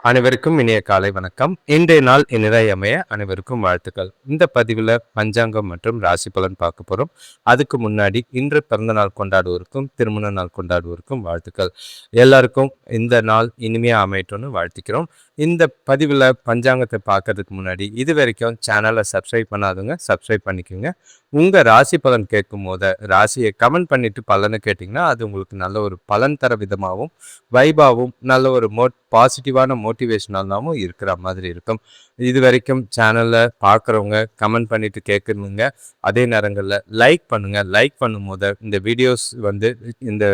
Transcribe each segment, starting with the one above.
அனைவருக்கும் இனிய காலை வணக்கம். இன்றைய நாள் இனிதாய் அமைய அனைவருக்கும் வாழ்த்துக்கள். இந்த பதிவில் பஞ்சாங்கம் மற்றும் ராசி பலன் பார்க்க போகிறோம். அதுக்கு முன்னாடி இன்று பிறந்த நாள் கொண்டாடுவோருக்கும் திருமண நாள் கொண்டாடுவோருக்கும் வாழ்த்துக்கள். எல்லாருக்கும் இந்த நாள் இனிமையாக அமையட்டும்னு வாழ்த்துக்கிறோம். இந்த பதிவில் பஞ்சாங்கத்தை பார்க்கறதுக்கு முன்னாடி இது வரைக்கும் சேனலை சப்ஸ்கிரைப் பண்ணாதுங்க, சப்ஸ்கிரைப் பண்ணிக்கோங்க. உங்கள் ராசி பலன் கேட்கும் போது ராசியை கமெண்ட் பண்ணிட்டு பலனை கேட்டிங்கன்னா அது உங்களுக்கு நல்ல ஒரு பலன் தர விதமாகவும் வைபாவும் நல்ல ஒரு பாசிட்டிவான மோட்டிவேஷனாகவும் இருக்கிற மாதிரி இருக்கும். இது வரைக்கும் சேனலில் பார்க்குறவங்க கமெண்ட் பண்ணிட்டு கேட்கணுங்க. அதே நேரங்களில் லைக் பண்ணுங்கள். லைக் பண்ணும் போது இந்த வீடியோஸ் இந்த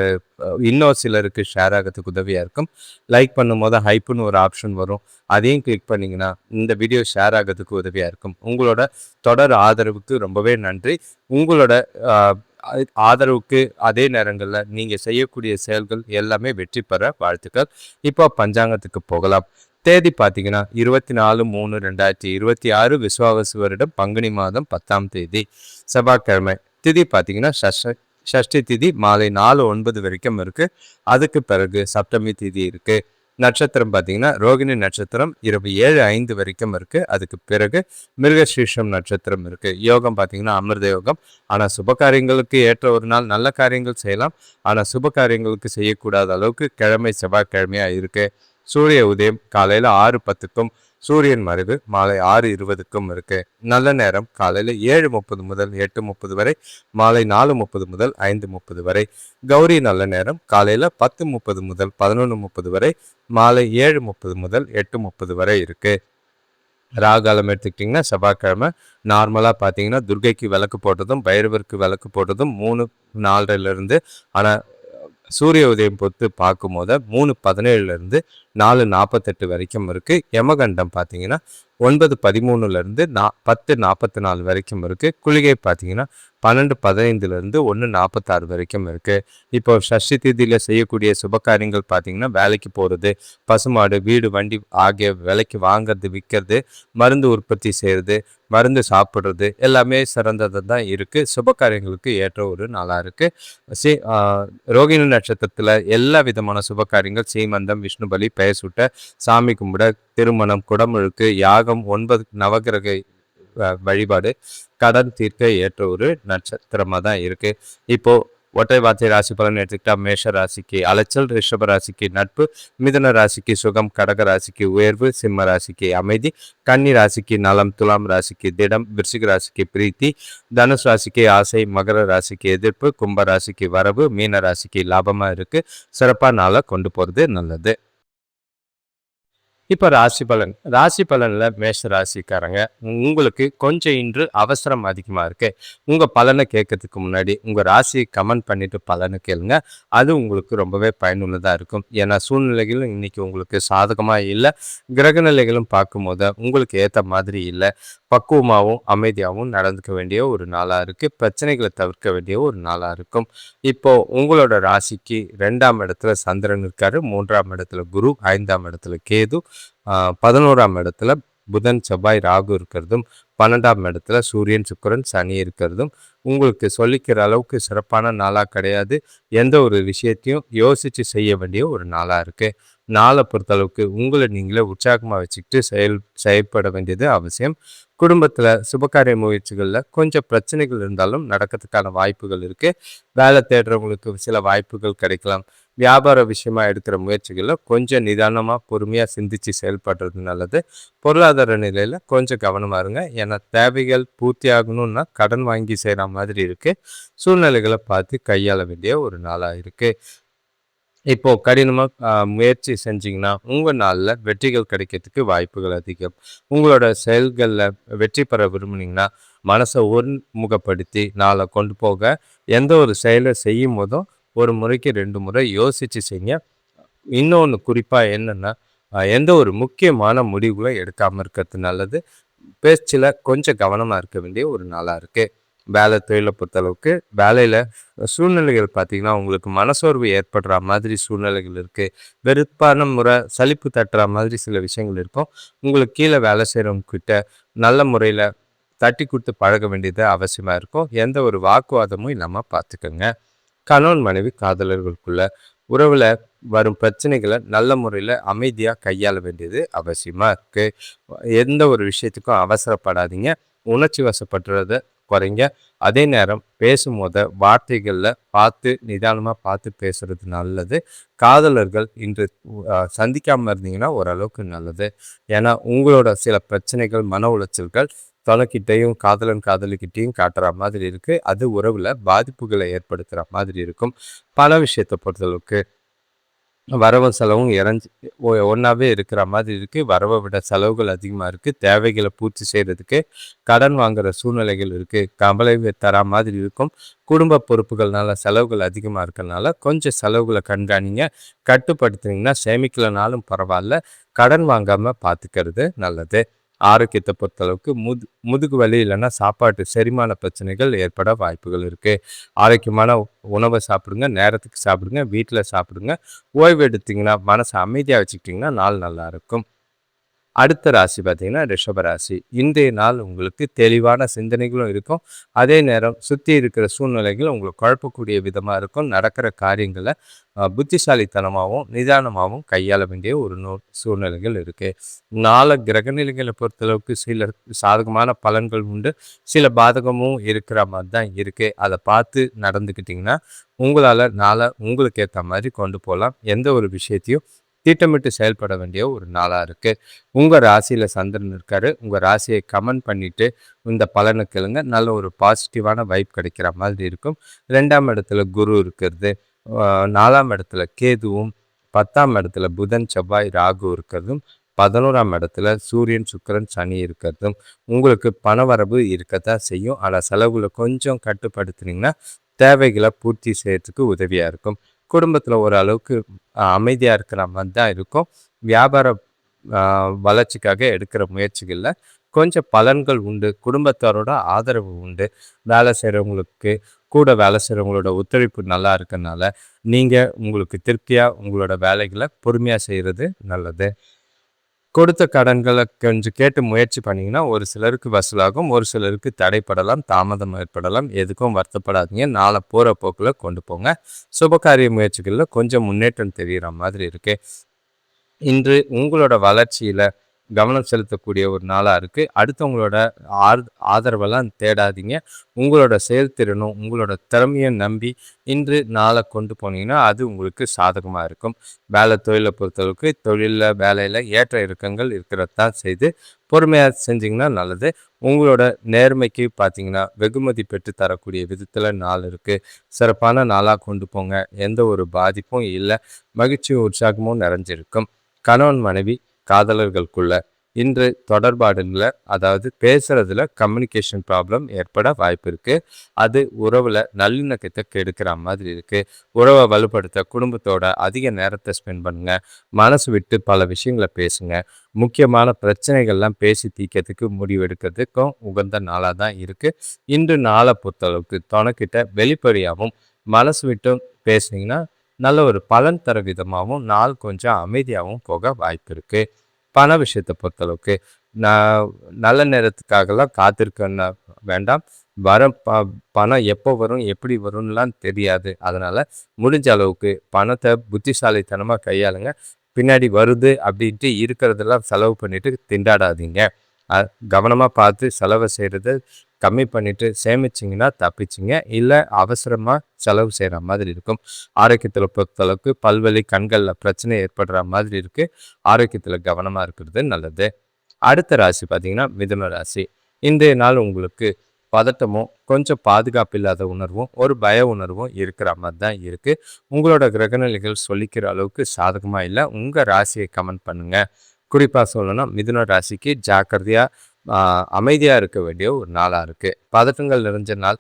இன்னும் சிலருக்கு ஷேர் ஆகிறதுக்கு உதவியாக இருக்கும். லைக் பண்ணும் போது ஹைப்புன்னு ஒரு ஆப்ஷன் வரும், அதையும் கிளிக் பண்ணிங்கன்னா இந்த வீடியோ ஷேர் ஆகிறதுக்கு உதவியாக இருக்கும். உங்களோட தொடர் ஆதரவுக்கு ரொம்பவே நன்றி. உங்களோட ஆதரவுக்கு அதே நேரங்களில் நீங்கள் செய்யக்கூடிய செயல்கள் எல்லாமே வெற்றி பெற வாழ்த்துக்கள். இப்போ பஞ்சாங்கத்துக்கு போகலாம். தேதி பார்த்தீங்கன்னா 24/3/2026 விஸ்வாவசு வருடம் பங்குனி மாதம் 10ஆம் தேதி செவ்வாய்க்கிழமை. திதி பார்த்தீங்கன்னா ஷஷ்டி திதி மாலை 4:09 வரைக்கும் இருக்குது. அதுக்கு பிறகு சப்தமி திதி இருக்குது. நட்சத்திரம் பார்த்தீங்கன்னா ரோகிணி நட்சத்திரம் இரவு 7:05 வரைக்கும் இருக்குது. அதுக்கு பிறகு மிருகசீர்ஷம் நட்சத்திரம் இருக்குது. யோகம் பார்த்தீங்கன்னா அமிர்த யோகம். ஆனால் சுப காரியங்களுக்கு ஏற்ற ஒரு நாள், நல்ல காரியங்கள் செய்யலாம். ஆனால் சுப காரியங்களுக்கு செய்யக்கூடாத அளவுக்கு கிழமை செவ்வாய்க்கிழமையாக இருக்குது. சூரிய உதயம் காலையில் 6:10க்கும் சூரியன் மறைவு மாலை 6:20க்கும் இருக்குது. நல்ல நேரம் காலையில் 7:30 முதல் 8:30 வரை, மாலை 4:30 முதல் 5:30 வரை. கௌரி நல்ல நேரம் காலையில் 10:30 முதல் 11:30 வரை, மாலை 7:30 முதல் 8:30 வரை இருக்குது. ராகாலம் எடுத்துக்கிட்டிங்கன்னா செவ்வாய்க்கிழமை நார்மலாக பார்த்தீங்கன்னா துர்கைக்கு விளக்கு போட்டதும் பைரவருக்கு விளக்கு போட்டதும் 3:04 ஆனால் சூரிய உதயம் பொறுத்து பார்க்கும்போது 3:17 4:48 வரைக்கும் இருக்குது. யமகண்டம் பார்த்தீங்கன்னா 9:13 10:44 வரைக்கும் இருக்குது. குளிகை பார்த்தீங்கன்னா 12:15 1:46 வரைக்கும் இருக்குது. இப்போ சஷ்டி திதியில் செய்யக்கூடிய சுபகாரியங்கள் பார்த்தீங்கன்னா வேலைக்கு போகிறது, பசுமாடு, வீடு, வண்டி ஆகிய விலைக்கு வாங்கிறது, விற்கிறது, மருந்து உற்பத்தி செய்கிறது, மருந்து சாப்பிட்றது எல்லாமே சிறந்தது தான் இருக்குது. சுபகாரியங்களுக்கு ஏற்ற ஒரு நாளாக இருக்குது. ரோகிணி நட்சத்திரத்தில் எல்லா விதமான சுபகாரியங்கள், சீமந்தம், விஷ்ணு பலி, பெயர் சுட்ட, சாமி கும்பிட, திருமணம், குடமுழுக்கு, யாகம், 9 நவகிரக வழிபாடு, கடன் தீர்க்க ஏற்ற ஒரு நட்சத்திரமாக தான் இருக்குது. இப்போது ஒற்றை வார்த்தை ராசி பலன் எடுத்துக்கிட்டா மேஷ ராசிக்கு அலைச்சல், ரிஷப ராசிக்கு நட்பு, மிதுன ராசிக்கு சுகம், கடக ராசிக்கு உயர்வு, சிம்ம ராசிக்கு அமைதி, கன்னி ராசிக்கு நலம், துலாம் ராசிக்கு திடம், விருச்சிக ராசிக்கு பிரீத்தி, தனுஷ் ராசிக்கு ஆசை, மகர ராசிக்கு எதிர்ப்பு, கும்ப ராசிக்கு வரவு, மீன ராசிக்கு லாபமாக இருக்குது. சிறப்பாக நாளை கொண்டு போகிறது நல்லது. இப்போ ராசி பலனில் மேஷ ராசிக்காரங்க உங்களுக்கு கொஞ்சம் இன்று அவசரம் அதிகமாக இருக்குது. உங்கள் பலனை கேட்கறதுக்கு முன்னாடி உங்கள் ராசியை கமெண்ட் பண்ணிவிட்டு பலனை கேளுங்க. அது உங்களுக்கு ரொம்பவே பயனுள்ளதாக இருக்கும். ஏன்னா சூழ்நிலைகளும் இன்றைக்கி உங்களுக்கு சாதகமாக இல்லை, கிரக நிலைகளும் பார்க்கும்போது உங்களுக்கு ஏற்ற மாதிரி இல்லை. பக்குவமாகவும் அமைதியாகவும் நடந்துக்க வேண்டிய ஒரு நாளாக இருக்குது. பிரச்சனைகளை தவிர்க்க வேண்டிய ஒரு நாளாக இருக்கும். இப்போது உங்களோட ராசிக்கு 2ஆம் இடத்துல சந்திரன் இருக்கார், 3ஆம் இடத்துல குரு, 5ஆம் இடத்துல கேது, 11ஆம் இடத்துல புதன், செவ்வாய், ராகு இருக்கிறதும், 12ஆம் இடத்துல சூரியன், சுக்கிரன், சனி இருக்கிறதும் உங்களுக்கு சொல்லிக்கிற அளவுக்கு சிறப்பான நாளாக கிடையாது. எந்த ஒரு விஷயத்தையும் யோசித்து செய்ய வேண்டிய ஒரு நாளாக இருக்குது. நாளை பொறுத்தளவுக்கு உங்களை நீங்களே உற்சாகமாக வச்சுக்கிட்டு செயல்பட வேண்டியது அவசியம். குடும்பத்தில் சுபகாரிய முயற்சிகளில் கொஞ்சம் பிரச்சனைகள் இருந்தாலும் நடக்கிறதுக்கான வாய்ப்புகள் இருக்குது. வேலை தேடுறவங்களுக்கு சில வாய்ப்புகள் கிடைக்கலாம். வியாபார விஷயமா எடுக்கிற முயற்சிகளில் கொஞ்சம் நிதானமாக பொறுமையாக சிந்தித்து செயல்படுறது நல்லது. பொருளாதார நிலையில் கொஞ்சம் கவனமாக இருங்க. ஏன்னா தேவைகள் பூர்த்தி ஆகணும்னா கடன் வாங்கி செய்கிற மாதிரி இருக்குது. சூழ்நிலைகளை பார்த்து கையாள வேண்டிய ஒரு நாளாக இருக்குது. இப்போது கடினமாக முயற்சி செஞ்சிங்கன்னா உங்கள் நாளில் வெற்றிகள் கிடைக்கிறதுக்கு வாய்ப்புகள் அதிகம். உங்களோட செயல்களில் வெற்றி பெற விரும்புனீங்கன்னா மனசை ஒருமுகப்படுத்தி நாளை கொண்டு போக எந்த ஒரு செயலை செய்யும் போதும் ஒரு முறைக்கு 2 முறை யோசித்து செய்யுங்க. இன்னொன்று குறிப்பாக என்னென்னா எந்த ஒரு முக்கியமான முடிவுகளை எடுக்காமல் இருக்கிறது நல்லது. பேச்சில் கொஞ்சம் கவனமாக இருக்க வேண்டிய ஒரு நாளாக இருக்குது. வேலை தொழிலை பொறுத்தளவுக்கு வேலையில் சூழ்நிலைகள் பார்த்திங்கன்னா உங்களுக்கு மனசோர்வு ஏற்படுற மாதிரி சூழ்நிலைகள் இருக்குது. வெறுப்பான முறை சலிப்பு தட்டுற மாதிரி சில விஷயங்கள் இருக்கும். உங்களுக்கு கீழே வேலை செய்கிறவங்கக்கிட்ட நல்ல முறையில் தட்டி கொடுத்து பழக வேண்டியது அவசியமாக இருக்கும். எந்த ஒரு வாக்குவாதமும் இல்லாமல் பார்த்துக்கோங்க. கணவன் மனைவி காதலர்களுக்குள்ள உறவுல வரும் பிரச்சனைகளை நல்ல முறையில் அமைதியாக கையாள வேண்டியது அவசியமாக இருக்குது. எந்த ஒரு விஷயத்துக்கும் அவசரப்படாதீங்க. உணர்ச்சி வசப்படுறத குறைங்க. அதே நேரம் பேசும்போது வார்த்தைகளில் பார்த்து நிதானமாக பார்த்து பேசுறது நல்லது. காதலர்கள் இன்று சந்திக்காமல் இருந்தீங்கன்னா ஓரளவுக்கு நல்லது. ஏன்னா உங்களோட சில பிரச்சனைகள், மன உளைச்சல்கள் தொலைக்கிட்டையும் காதலன் காதலிக்கிட்டையும் காட்டுற மாதிரி இருக்குது. அது உறவில் பாதிப்புகளை ஏற்படுத்துகிற மாதிரி இருக்கும். பல விஷயத்தை பொறுத்தளவுக்கு வரவும் செலவும் ஒன்றாவே இருக்கிற மாதிரி இருக்குது. வரவை விட செலவுகள் அதிகமாக இருக்குது. தேவைகளை பூர்த்தி செய்கிறதுக்கு கடன் வாங்குகிற சூழ்நிலைகள் இருக்குது. கவலை தர மாதிரி இருக்கும். குடும்ப பொறுப்புகள்னால செலவுகள் அதிகமாக இருக்கிறதுனால கொஞ்சம் செலவுகளை கண்காணிங்க. கட்டுப்படுத்துனீங்கன்னா சேமிக்கலனாலும் பரவாயில்ல, கடன் வாங்காமல் பார்த்துக்கிறது நல்லது. ஆரோக்கியத்தை பொறுத்தளவுக்கு முதுகு வலி இல்லைன்னா சாப்பாட்டு செரிமான பிரச்சனைகள் ஏற்பட வாய்ப்புகள் இருக்குது. ஆரோக்கியமான உணவை சாப்பிடுங்க, நேரத்துக்கு சாப்பிடுங்க, வீட்டில் சாப்பிடுங்க. ஓய்வு எடுத்திங்கன்னா, மனசை அமைதியாக வச்சுக்கிட்டிங்கன்னா நாள் நல்லா இருக்கும். அடுத்த ராசி பார்த்தீங்கன்னா ரிஷப ராசி. இன்றைய நாள் உங்களுக்கு தெளிவான சிந்தனைகளும் இருக்கும். அதே நேரம் சுற்றி இருக்கிற சூழ்நிலைகள் உங்களுக்கு குழப்பக்கூடிய விதமாக இருக்கும். நடக்கிற காரியங்களை புத்திசாலித்தனமாகவும் நிதானமாகவும் கையாள வேண்டிய ஒரு சூழ்நிலைகள் இருக்குது. கிரகநிலைகளை பொறுத்தளவுக்கு சில சாதகமான பலன்கள் உண்டு, சில பாதகமும் இருக்கிற மாதிரி தான் இருக்குது. அதை பார்த்து நடந்துக்கிட்டிங்கன்னா உங்களால் நாளை உங்களுக்கு ஏற்ற மாதிரி கொண்டு போகலாம். எந்த ஒரு விஷயத்தையும் திட்டமிட்டு செயல்பட வேண்டிய ஒரு நாளாக இருக்குது. உங்கள் ராசியில் சந்திரன் இருக்காரு. உங்கள் ராசியை கமெண்ட் பண்ணிவிட்டு இந்த பலனை கேளுங்க. நல்ல ஒரு பாசிட்டிவான வைப் கிடைக்கிற மாதிரி இருக்கும். 2ஆம் இடத்துல குரு இருக்கிறது, 4ஆம் இடத்துல கேதுவும், 10ஆம் இடத்துல புதன் செவ்வாய் ராகு இருக்கிறதும், 11ஆம் இடத்துல சூரியன் சுக்கிரன் சனி இருக்கிறதும் உங்களுக்கு பணவரவு இருக்கத்தான் செய்யும். ஆனால் செலவுகளை கொஞ்சம் கட்டுப்படுத்துனீங்கன்னா தேவைகளை பூர்த்தி செய்யறதுக்கு உதவியாக இருக்கும். குடும்பத்தில் ஓரளவுக்கு அமைதியாக இருக்கிற மாதிரி தான் இருக்கும். வியாபார வளர்ச்சிக்காக எடுக்கிற முயற்சிகளில் கொஞ்சம் பலன்கள் உண்டு. குடும்பத்தாரோட ஆதரவு உண்டு. வேலை செய்கிறவங்களுக்கு கூட வேலை செய்கிறவங்களோட ஒத்துழைப்பு நல்லா இருக்கனால நீங்கள் உங்களுக்கு திருப்தியாக உங்களோட வேலைகளை பொறுமையாக செய்கிறது நல்லது. கொடுத்த கடன்களை கொஞ்சம் கேட்டு முயற்சி பண்ணிங்கன்னா ஒரு சிலருக்கு வசூலாகும், ஒரு சிலருக்கு தடைப்படலாம், தாமதம் ஏற்படலாம். எதுக்கும் வருத்தப்படாதீங்க. நாளை போகிற போக்கில் கொண்டு போங்க. சுபகாரிய முயற்சிகளில் கொஞ்சம் முன்னேற்றம் தெரிகிற மாதிரி இருக்குது. இன்று உங்களோட வளர்ச்சியில் கவனம் செலுத்தக்கூடிய ஒரு நாளாக இருக்குது. அடுத்தவங்களோட ஆதரவெல்லாம் தேடாதீங்க. உங்களோட செயல்திறனும் உங்களோட திறமையை நம்பி இன்று நாளை கொண்டு போனீங்கன்னா அது உங்களுக்கு சாதகமாக இருக்கும். தொழிலை பொறுத்தளவுக்கு தொழிலில் வேலையில் ஏற்ற இறக்கங்கள் இருக்கிறது தான் செய்து பொறுமையாக செஞ்சிங்கன்னா நல்லது. உங்களோட நேர்மைக்கு பார்த்தீங்கன்னா வெகுமதி பெற்று தரக்கூடிய விதத்தில் நாள் இருக்குது. சிறப்பான நாளாக கொண்டு போங்க. எந்த ஒரு பாதிப்பும் இல்லை. மகிழ்ச்சியும் உற்சாகமும் நிறைஞ்சிருக்கும். கணவன் மனைவி காதலர்களுக்குள்ள இன்று தொடர்பாடுல, அதாவது பேசுறதுல கம்யூனிகேஷன் ப்ராப்ளம் ஏற்பட வாய்ப்பு இருக்கு. அது உறவுல நல்லிணக்கத்தை கெடுக்கிற மாதிரி இருக்கு. உறவை வலுப்படுத்த குடும்பத்தோட அதிக நேரத்தை ஸ்பெண்ட் பண்ணுங்க. மனசு விட்டு பல விஷயங்களை பேசுங்க. முக்கியமான பிரச்சனைகள்லாம் பேசி தீர்க்கிறதுக்கு முடிவெடுக்கிறதுக்கும் உகந்த நாளாக தான் இருக்கு. இன்று நாளை பொறுத்தளவுக்கு தொணக்கிட்ட வெளிப்படையாகவும் மனசு விட்டும் பேசுனீங்கன்னா நல்ல ஒரு பலன் தர விதமாகவும் நாள் கொஞ்சம் அமைதியாகவும் போக வாய்ப்பு இருக்குது. பண விஷயத்தை பொறுத்தளவுக்கு நான் நல்ல நேரத்துக்காகலாம் காத்திருக்க வேண்டாம். வர பணம் எப்போ வரும் எப்படி வரும்லாம் தெரியாது. அதனால் முடிஞ்ச அளவுக்கு பணத்தை புத்திசாலித்தனமாக கையாளுங்க. பின்னாடி வருது அப்படின்ட்டு இருக்கிறதெல்லாம் செலவு பண்ணிட்டு திண்டாடாதீங்க. கவனமாக பார்த்து செலவை செய்கிறது கம்மி பண்ணிட்டு சேமிச்சிங்கன்னா தப்பிச்சிங்க. இல்லை அவசரமாக செலவு செய்கிற மாதிரி இருக்கும். ஆரோக்கியத்தில் பொறுத்தளவுக்கு பல்வலி, கண்களில் பிரச்சனை ஏற்படுற மாதிரி இருக்குது. ஆரோக்கியத்தில் கவனமாக இருக்கிறது நல்லது. அடுத்த ராசி பார்த்தீங்கன்னா மிதுன ராசி. இன்றைய நாள் உங்களுக்கு பதட்டமும் கொஞ்சம் பாதுகாப்பு இல்லாத உணர்வும் ஒரு பய உணர்வும் இருக்கிற மாதிரி தான் இருக்குது. உங்களோட கிரகநிலைகள் சொல்லிக்கிற அளவுக்கு சாதகமாக இல்லை. உங்கள் ராசியை கமெண்ட் பண்ணுங்கள். குறிப்பாக சொல்லணும்னா மிதுன ராசிக்கு ஜாக்கிரதையாக அமைதியாக இருக்க வேண்டிய ஒரு நாளாக இருக்குது. பதட்டங்கள் நிறைஞ்ச நாள்.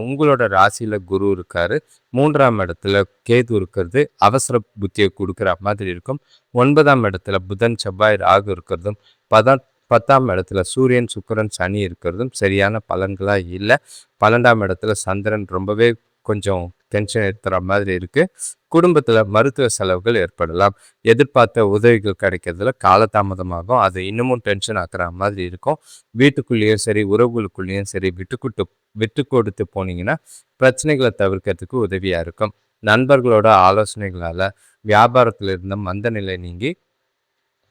உங்களோட ராசியில் குரு இருக்கார். 3ஆம் இடத்துல கேது இருக்கிறது அவசர புத்தியை கொடுக்குற மாதிரி இருக்கும். 9ஆம் இடத்துல புதன் செவ்வாய் ராகு இருக்கிறதும் 10ஆம் இடத்துல சூரியன் சுக்கிரன் சனி இருக்கிறதும் சரியான பலன்களாக இல்லை. 12ஆம் இடத்துல சந்திரன் ரொம்பவே கொஞ்சம் டென்ஷன் ஏற்றுற மாதிரி இருக்குது. குடும்பத்தில் மருத்துவ செலவுகள் ஏற்படலாம். எதிர்பார்த்த உதவிகள் கிடைக்கிறதுல காலதாமதமாகும். அது இன்னமும் டென்ஷன் ஆக்குற மாதிரி இருக்கும். வீட்டுக்குள்ளேயும் சரி உறவுகளுக்குள்ளேயும் சரி விட்டு கொடுத்து போனீங்கன்னா பிரச்சனைகளை தவிர்க்கிறதுக்கு உதவியாக இருக்கும். நண்பர்களோட ஆலோசனைகளால் வியாபாரத்தில் இருந்த மந்த நிலை நீங்கி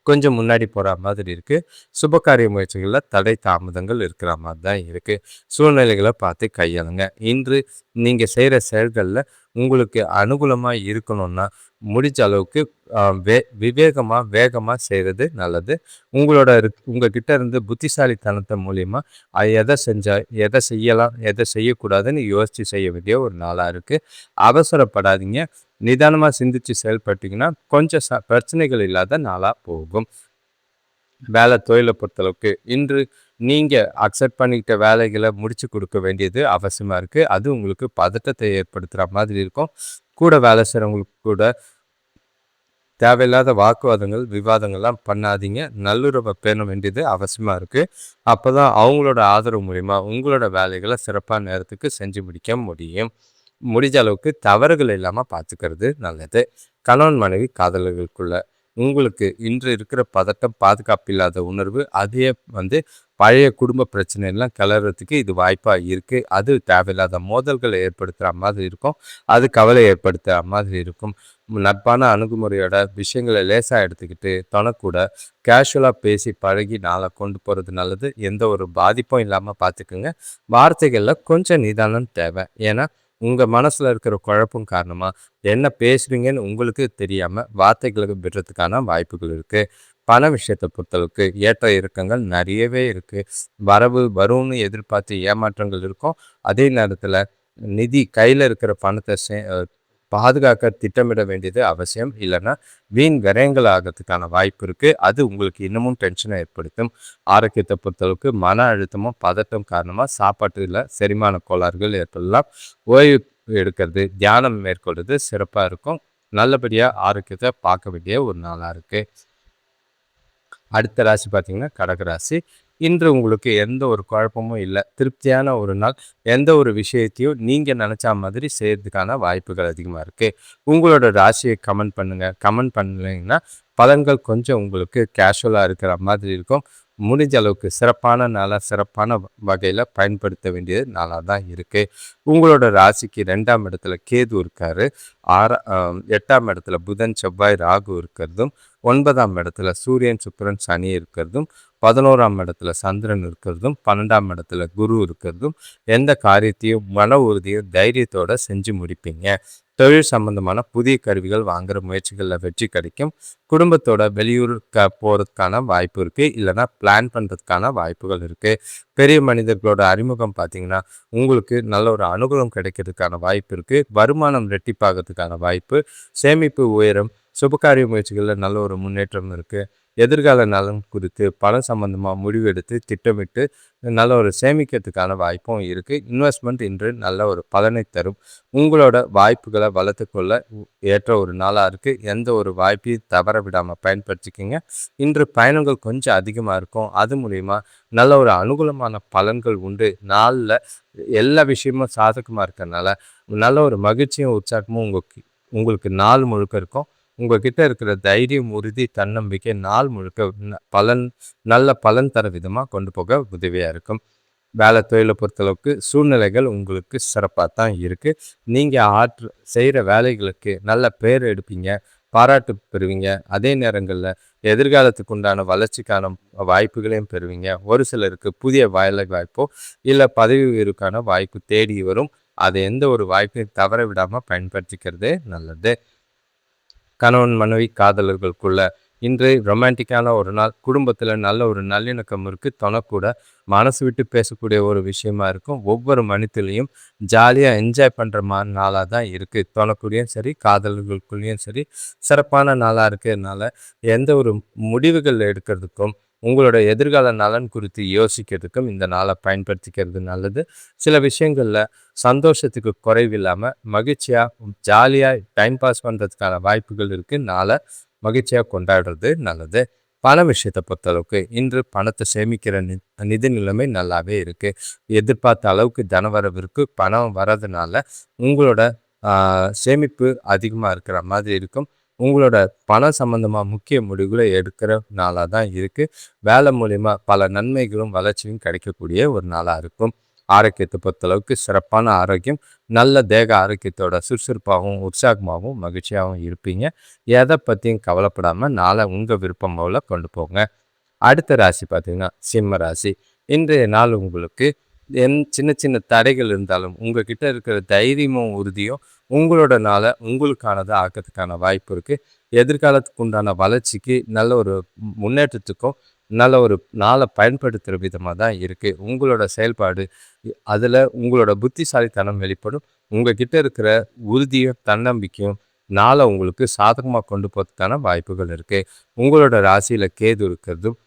கொஞ்சம் முன்னாடி போகிற மாதிரி இருக்குது. சுபகாரிய முயற்சிகளில் தடை தாமதங்கள் இருக்கிற மாதிரி தான் இருக்குது. சூழ்நிலைகளை பார்த்து கையாளுங்க. இன்று நீங்கள் செய்கிற செயல்களில் உங்களுக்கு அனுகூலமாக இருக்கணும்னா முடிஞ்ச அளவுக்கு விவேகமாக வேகமாக செய்கிறது நல்லது. உங்ககிட்ட இருந்து புத்திசாலித்தனத்தை மூலிமா எதை செஞ்சால் எதை செய்யலாம் எதை செய்யக்கூடாதுன்னு யோசித்து செய்ய வேண்டிய ஒரு நாளாக இருக்குது. அவசரப்படாதீங்க. நிதானமாக சிந்திச்சு செயல்பட்டீங்கன்னா கொஞ்சம் பிரச்சனைகள் இல்லாத நாளாக போகும். வேலை தொழிலை பொறுத்தளவுக்கு இன்று நீங்கள் அக்செப்ட் பண்ணிக்கிட்ட வேலைகளை முடிச்சு கொடுக்க வேண்டியது அவசியமாக இருக்குது. அது உங்களுக்கு பதட்டத்தை ஏற்படுத்துகிற மாதிரி இருக்கும். கூட வேலை செய்கிறவங்களுக்கு கூட தேவையில்லாத வாக்குவாதங்கள் விவாதங்கள்லாம் பண்ணாதீங்க. நல்லுறவை பேண வேண்டியது அவசியமாக இருக்குது. அப்போ தான் அவங்களோட ஆதரவு மூலிமா உங்களோட வேலைகளை சிறப்பான நேரத்துக்கு செஞ்சு முடிக்க முடியும். முடிஞ்ச அளவுக்கு தவறுகள் இல்லாமல் பார்த்துக்கிறது நல்லது. கணவன் மனைவி காதலர்களுக்குள்ள உங்களுக்கு இன்று இருக்கிற பதட்டம் பாதுகாப்பு இல்லாத உணர்வு அதையே பழைய குடும்ப பிரச்சனைலாம் கிளறதுக்கு இது வாய்ப்பாக இருக்குது. அது தேவையில்லாத மோதல்களை ஏற்படுத்துகிற மாதிரி இருக்கும். அது கவலை ஏற்படுத்துகிற மாதிரி இருக்கும். நட்பான அணுகுமுறையோட விஷயங்களை லேசாக எடுத்துக்கிட்டு தனக்கூட கேஷுவலாக பேசி பழகி நாளை கொண்டு போகிறது நல்லது. எந்த ஒரு பாதிப்பும் இல்லாமல் பார்த்துக்குங்க. வார்த்தைகளில் கொஞ்சம் நிதானம் தேவை. ஏன்னா உங்கள் மனசில் இருக்கிற குழப்பம் காரணமாக என்ன பேசுகிறீங்கன்னு உங்களுக்கு தெரியாமல் வார்த்தைகளுக்கு விடுறதுக்கான வாய்ப்புகள் இருக்குது. பண விஷயத்தை பொறுத்தளவுக்கு ஏற்ற இறக்கங்கள் நிறையவே இருக்குது. வரும்னு எதிர்பார்த்து ஏமாற்றங்கள் இருக்கும். அதே நேரத்தில் நிதி கையில் இருக்கிற பணத்தை பாதுகாக்க திட்டமிட வேண்டியது அவசியம். இல்லைன்னா வீண் விரயங்கள் ஆகிறதுக்கான வாய்ப்பு இருக்குது. அது உங்களுக்கு இன்னமும் டென்ஷனை ஏற்படுத்தும். ஆரோக்கியத்தை பொறுத்தளவுக்கு மன அழுத்தமும் பதட்டம் காரணமாக சாப்பாட்டில் செரிமான கோளாறுகள் ஏற்படலாம். ஓய்வு எடுக்கிறது தியானம் மேற்கொள்வது சிறப்பாக இருக்கும். நல்லபடியாக ஆரோக்கியத்தை பார்க்க வேண்டிய ஒரு நாளாக இருக்குது. அடுத்த ராசி பார்த்தீங்கன்னா கடகராசி. இன்று உங்களுக்கு எந்த ஒரு குழப்பமும் இல்லை. திருப்தியான ஒரு நாள். எந்த ஒரு விஷயத்தையும் நீங்கள் நினச்சா மாதிரி செய்கிறதுக்கான வாய்ப்புகள் அதிகமாக இருக்குது. உங்களோட ராசியை கமெண்ட் பண்ணுங்கள். கமெண்ட் பண்ணலைங்கன்னா பலன்கள் கொஞ்சம் உங்களுக்கு கேஷுவலாக இருக்கிற மாதிரி இருக்கும். முடிஞ்ச அளவுக்கு சிறப்பான நாளாக சிறப்பான வகையில் பயன்படுத்த வேண்டியது நாளாக தான் இருக்குது. உங்களோட ராசிக்கு 2ஆம் இடத்துல கேது இருக்கார். 8ஆம் இடத்துல புதன் செவ்வாய் ராகு இருக்கிறதும் 9ஆம் இடத்துல சூரியன் சுக்கிரன் சனி இருக்கிறதும் 11ஆம் இடத்துல சந்திரன் இருக்கிறதும் 12ஆம் இடத்துல குரு இருக்கிறதும் எந்த காரியத்தையும் மன உறுதியும் தைரியத்தோடு செஞ்சு முடிப்பீங்க. தொழில் சம்பந்தமான புதிய கருவிகள் வாங்குகிற முயற்சிகளில் வெற்றி கிடைக்கும். குடும்பத்தோட வெளியூர் போகிறதுக்கான வாய்ப்பு இருக்குது. இல்லைனா பிளான் பண்ணுறதுக்கான வாய்ப்புகள் இருக்குது. பெரிய மனிதர்களோட அறிமுகம் பார்த்திங்கன்னா உங்களுக்கு நல்ல ஒரு அனுகூலம் கிடைக்கிறதுக்கான வாய்ப்பு இருக்குது. வருமானம் ரெட்டிப்பாகிறதுக்கான வாய்ப்பு. சேமிப்பு உயரம். சுபகாரிய முயற்சிகளில் நல்ல ஒரு முன்னேற்றம் இருக்குது. எதிர்கால நலன் குறித்து பணம் சம்பந்தமாக முடிவெடுத்து திட்டமிட்டு நல்ல ஒரு சேமிக்கிறதுக்கான வாய்ப்பும் இருக்குது. இன்வெஸ்ட்மெண்ட் இன்று நல்ல ஒரு பலனை தரும். உங்களோட வாய்ப்புகளை வளர்த்துக்கொள்ள ஏற்ற ஒரு நாளாக இருக்குது. எந்த ஒரு வாய்ப்பையும் தவற விடாமல் பயன்படுத்திக்கிங்க. இன்று பயணங்கள் கொஞ்சம் அதிகமாக இருக்கும். அது மூலிமா நல்ல ஒரு அனுகூலமான பலன்கள் உண்டு. நாளில் எல்லா விஷயமும் சாதகமாக இருக்கிறதுனால நல்ல ஒரு மகிழ்ச்சியும் உற்சாகமும் உங்களுக்கு நாள் முழுக்க இருக்கும். உங்ககிட்ட இருக்கிற தைரியம் உறுதி தன்னம்பிக்கை நாள் முழுக்க நல்ல பலன் தர விதமாக கொண்டு போக உதவியாக இருக்கும். வேலை தொழிலை பொறுத்தளவுக்கு சூழ்நிலைகள் உங்களுக்கு சிறப்பாக தான் இருக்குது. நீங்கள் செய்கிற வேலைகளுக்கு நல்ல பேர் எடுப்பீங்க. பாராட்டு பெறுவீங்க. அதே நேரங்களில் எதிர்காலத்துக்கு உண்டான வளர்ச்சிக்கான வாய்ப்புகளையும் பெறுவீங்க. ஒரு சிலருக்கு புதிய வேலை வாய்ப்போ இல்லை பதவி உயர்வுக்கான வாய்ப்பு தேடி வரும். அதை எந்த ஒரு வாய்ப்பையும் தவற விடாமல் பயன்படுத்திக்கிறது நல்லது. கணவன் மனைவி காதலர்களுக்குள்ள இன்று ரொமான்டிக்கான ஒரு நாள். குடும்பத்தில் நல்ல ஒரு நல்லிணக்கம் இருக்குது. தொணக்கூட மனசு விட்டு பேசக்கூடிய ஒரு விஷயமா இருக்கும். ஒவ்வொரு மனிதலையும் ஜாலியாக என்ஜாய் பண்ணுற மாதிரி நாளாக தான் இருக்குது. தொணக்கூடியும் சரி காதலர்களுக்குள்ளேயும் சரி சிறப்பான நாளாக இருக்கிறதுனால எந்த ஒரு முடிவுகள் எடுக்கிறதுக்கும் உங்களோட எதிர்கால நலன் குறித்து யோசிக்கிறதுக்கும் இந்த நாளை பயன்படுத்திக்கிறது நல்லது. சில விஷயங்களில் சந்தோஷத்துக்கு குறைவில்லாமல் மகிழ்ச்சியாக ஜாலியாக டைம் பாஸ் பண்ணுறதுக்கான வாய்ப்புகள் இருக்குது. நாளை மகிழ்ச்சியாக கொண்டாடுறது நல்லது. பண விஷயத்தை பொறுத்தளவுக்கு இன்று பணத்தை சேமிக்கிற நிதி நிலைமை நல்லாவே இருக்குது. எதிர்பார்த்த அளவுக்கு தனவரவு இருக்குது. பணம் வர்றதுனால உங்களோட சேமிப்பு அதிகமாக இருக்கிற மாதிரி இருக்கும். உங்களோட பணம் சம்பந்தமாக முக்கிய முடிவுகளை எடுக்கிற நாளாக தான் இருக்குது. வேலை மூலிமா பல நன்மைகளும் வளர்ச்சியும் கிடைக்கக்கூடிய ஒரு நாளாக இருக்கும். ஆரோக்கியத்தை பொறுத்தளவுக்கு சிறப்பான ஆரோக்கியம், நல்ல தேக ஆரோக்கியத்தோட சுறுசுறுப்பாகவும் உற்சாகமாகவும் மகிழ்ச்சியாகவும் இருப்பீங்க. எதை பற்றியும் கவலைப்படாமல் நாளை உங்கள் விருப்பம் போல கொண்டு போங்க. அடுத்த ராசி பார்த்தீங்கன்னா சிம்ம ராசி. இன்றைய நாள் உங்களுக்கு சின்ன சின்ன தடைகள் இருந்தாலும் உங்ககிட்ட இருக்கிற தைரியமும் உறுதியும் உங்களோட நாளை உங்களுக்கானதை ஆக்கிறதுக்கான வாய்ப்பு இருக்குது. எதிர்காலத்துக்கு உண்டான வளர்ச்சிக்கு நல்ல ஒரு முன்னேற்றத்துக்கும் நல்ல ஒரு நாளை பயன்படுத்துகிற விதமாக தான் இருக்குது. உங்களோட செயல்பாடு அதில் உங்களோட புத்திசாலித்தனம் வெளிப்படும். உங்ககிட்ட இருக்கிற உறுதியும் தன்னம்பிக்கையும் நாளை உங்களுக்கு சாதகமாக கொண்டு போகிறதுக்கான வாய்ப்புகள் இருக்குது. உங்களோட ராசியில் கேது இருக்கிறதும்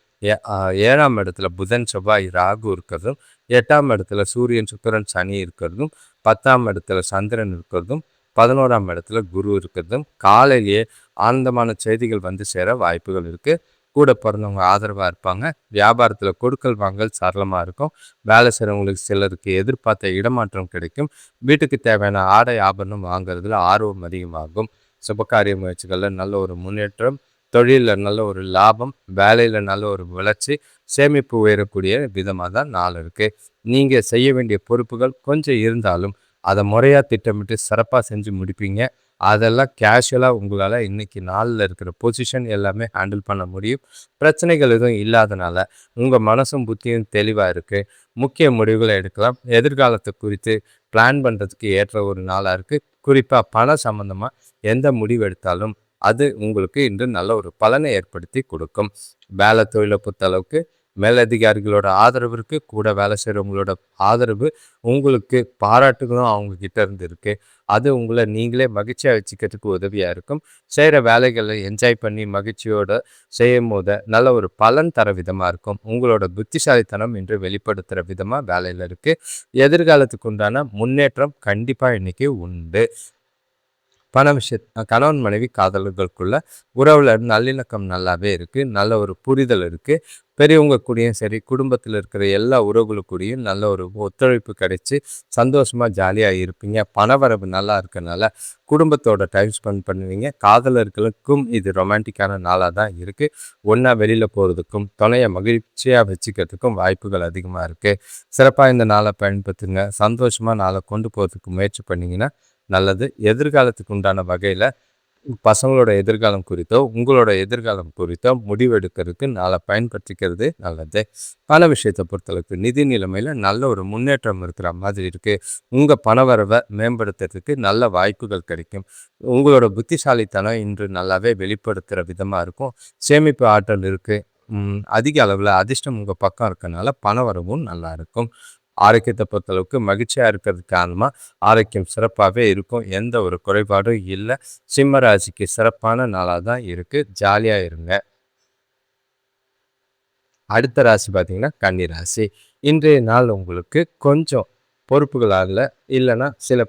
7ஆம் இடத்துல புதன் செவ்வாய் ராகு இருக்கிறதும் 8ஆம் இடத்துல சூரியன் சுக்கிரன் சனி இருக்கிறதும் 10ஆம் இடத்துல சந்திரன் இருக்கிறதும் 11ஆம் இடத்துல குரு இருக்கிறதும் காலையிலேயே ஆனந்தமான செய்திகள் வந்து சேர வாய்ப்புகள் இருக்குது. கூட பிறந்தவங்க ஆதரவாக இருப்பாங்க. வியாபாரத்தில் கொடுக்கல் வாங்கல் சரளமாக இருக்கும். வேலை செய்கிறவங்களுக்கு சிலருக்கு எதிர்பார்த்த இடமாற்றம் கிடைக்கும். வீட்டுக்கு தேவையான ஆடை ஆபரணம் வாங்குறதுல ஆர்வம் அதிகமாகும். சுபகாரிய முயற்சிகளில் நல்ல ஒரு முன்னேற்றம், தொழிலில் நல்ல ஒரு லாபம், வேலையில் நல்ல ஒரு வளர்ச்சி, சேமிப்பு உயரக்கூடிய விதமாக தான் நாள் இருக்குது. நீங்கள் செய்ய வேண்டிய பொறுப்புகள் கொஞ்சம் இருந்தாலும் அதை முறையாக திட்டமிட்டு சிறப்பாக செஞ்சு முடிப்பீங்க. அதெல்லாம் கேஷுவலாக உங்களால் இன்றைக்கி நாளில் இருக்கிற பொசிஷன் எல்லாமே ஹேண்டில் பண்ண முடியும். பிரச்சனைகள் எதுவும் இல்லாதனால உங்கள் மனசும் புத்தியும் தெளிவாக இருக்குது. முக்கிய முடிவுகளை எடுக்கலாம். எதிர்காலத்தை குறித்து பிளான் பண்ணுறதுக்கு ஏற்ற ஒரு நாளாக இருக்குது. குறிப்பாக பண சம்பந்தமாக எந்த முடிவு எடுத்தாலும் அது உங்களுக்கு இன்று நல்ல ஒரு பலனை ஏற்படுத்தி கொடுக்கும். வேலை தொழிலை பொறுத்தளவுக்கு மேலதிகாரிகளோட ஆதரவு இருக்குது. கூட வேலை செய்கிறவங்களோட ஆதரவு உங்களுக்கு பாராட்டுகளும் அவங்க கிட்ட இருந்து இருக்குது. அது உங்களை நீங்களே மகிழ்ச்சியாக வச்சுக்கிறதுக்கு உதவியாக இருக்கும். செய்கிற வேலைகளை என்ஜாய் பண்ணி மகிழ்ச்சியோடு செய்யும் போது நல்ல ஒரு பலன் தர விதமாக இருக்கும். உங்களோட புத்திசாலித்தனம் இன்று வெளிப்படுத்துகிற விதமாக வேலையில் இருக்குது. எதிர்காலத்துக்கு உண்டான முன்னேற்றம் கண்டிப்பாக இன்றைக்கி உண்டு. பண கணவன் மனைவி காதலர்களுக்குள்ள உறவுல நல்லிணக்கம் நல்லாவே இருக்குது. நல்ல ஒரு புரிதல் இருக்குது. பெரியவங்க கூடயும் சரி, குடும்பத்தில் இருக்கிற எல்லா உறவுகளுக்கூடையும் நல்ல ஒரு ஒத்துழைப்பு கிடைச்சி சந்தோஷமாக ஜாலியாக இருப்பீங்க. பணவரவு நல்லா இருக்கனால குடும்பத்தோட டைம் ஸ்பெண்ட் பண்ணுவீங்க. காதலர்களுக்கும் இது ரொமான்டிக்கான நாளாக தான் இருக்குது. ஒன்றா வெளியில் போகிறதுக்கும் துணையை மகிழ்ச்சியாக வச்சுக்கிறதுக்கும் வாய்ப்புகள் அதிகமாக இருக்குது. சிறப்பாக இந்த நாளை பயன்படுத்துங்க. சந்தோஷமாக நாளை கொண்டு போகிறதுக்கு முயற்சி பண்ணிங்கன்னா நல்லது. எதிர்காலத்துக்கு உண்டான வகையில் பசங்களோட எதிர்காலம் குறித்தோ உங்களோட எதிர்காலம் குறித்தோ முடிவெடுக்கிறதுக்கு நாளை பயன்படுத்திக்கிறது நல்லது. பல விஷயத்தை பொறுத்தளவுக்கு நிதி நிலைமையில் நல்ல ஒரு முன்னேற்றம் இருக்கிற மாதிரி இருக்குது. உங்கள் பணவரவை மேம்படுத்துறதுக்கு நல்ல வாய்ப்புகள் கிடைக்கும். உங்களோட புத்திசாலித்தனம் இன்று நல்லாவே வெளிப்படுத்துகிற விதமாக இருக்கும். சேமிப்பு ஆற்றல் இருக்குது. அதிக அளவில் அதிர்ஷ்டம் உங்கள் பக்கம் இருக்கனால பணவரவும் நல்லா இருக்கும். ஆரோக்கியத்தை பொறுத்தளவுக்கு மகிழ்ச்சியாக இருக்கிறதுக்கு காரணமாக ஆரோக்கியம் சிறப்பாகவே இருக்கும். எந்த ஒரு குறைபாடும் இல்லை. சிம்ம ராசிக்கு சிறப்பான நாளாக தான் இருக்குது. ஜாலியாக இருங்க. அடுத்த ராசி பார்த்திங்கன்னா கன்னி ராசி. இன்றைய நாள் உங்களுக்கு கொஞ்சம் பொறுப்புகளால் இல்லைன்னா சில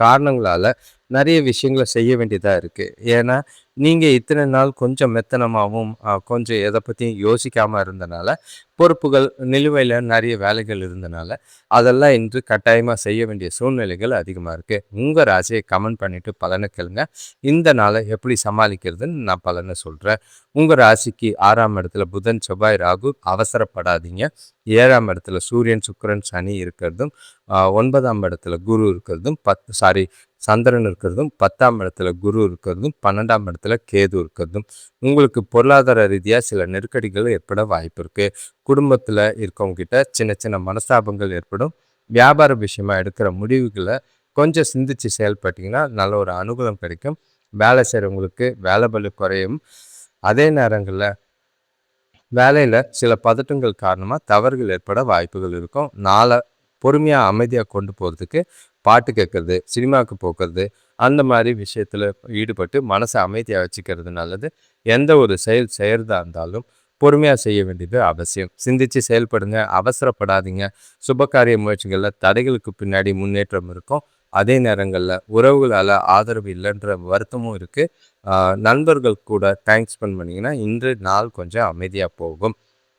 காரணங்களால் நிறைய விஷயங்களை செய்ய வேண்டியதாக இருக்குது. ஏன்னா நீங்கள் இத்தனை நாள் கொஞ்சம் மெத்தனமாகவும் கொஞ்சம் எதை பற்றியும் யோசிக்காமல் இருந்தனால பொறுப்புகள் நிலுவையில் நிறைய வேலைகள் இருந்தனால அதெல்லாம் இன்று கட்டாயமாக செய்ய வேண்டிய சூழ்நிலைகள் அதிகமாக இருக்குது. உங்கள் ராசியை கமெண்ட் பண்ணிவிட்டு பலனை கேளுங்க. இந்த நாளை எப்படி சமாளிக்கிறதுன்னு நான் பலனை சொல்கிறேன். உங்கள் ராசிக்கு 6ஆம் இடத்துல புதன் செவ்வாய் ராகு, அவசரப்படாதீங்க. 7ஆம் இடத்துல சூரியன் சுக்கிரன் சனி இருக்கிறதும் 9ஆம் இடத்துல குரு இருக்கிறதும் சந்திரன் இருக்கிறதும் 10ஆம் இடத்துல குரு இருக்கிறதும் 12ஆம் இடத்துல கேது இருக்கிறதும் உங்களுக்கு பொருளாதார ரீதியாக சில நெருக்கடிகள் ஏற்பட வாய்ப்பு இருக்குது. குடும்பத்தில் இருக்கவங்க கிட்ட சின்ன சின்ன மனஸ்தாபங்கள் ஏற்படும். வியாபார விஷயமா எடுக்கிற முடிவுகளை கொஞ்சம் சிந்திச்சு செயல்பட்டீங்கன்னா நல்ல ஒரு அனுகூலம் கிடைக்கும். வேலை செய்கிறவங்களுக்கு வேலை பளு குறையும். அதே நேரங்களில் வேலையில் சில பதட்டங்கள் காரணமாக தவறுகள் ஏற்பட வாய்ப்புகள் இருக்கும். நாளை பொறுமையாக அமைதியாக கொண்டு போகிறதுக்கு பாட்டு கேட்குறது, சினிமாவுக்கு போக்குறது, அந்த மாதிரி விஷயத்தில் ஈடுபட்டு மனசை அமைதியாக வச்சுக்கிறது நல்லது. எந்த ஒரு செயல் செய்கிறதா இருந்தாலும் பொறுமையாக செய்ய வேண்டியது அவசியம். சிந்தித்து செயல்படுங்க, அவசரப்படாதீங்க. சுபகாரிய முயற்சிகளில் தடைகளுக்கு பின்னாடி முன்னேற்றம் இருக்கும். அதே நேரங்களில் உறவுகளால் ஆதரவு இல்லைன்ற வருத்தமும் இருக்குது. நண்பர்கள் கூட டைம் ஸ்பெண்ட் பண்ணிங்கன்னா இன்று நாள் கொஞ்சம் அமைதியாக போகும்.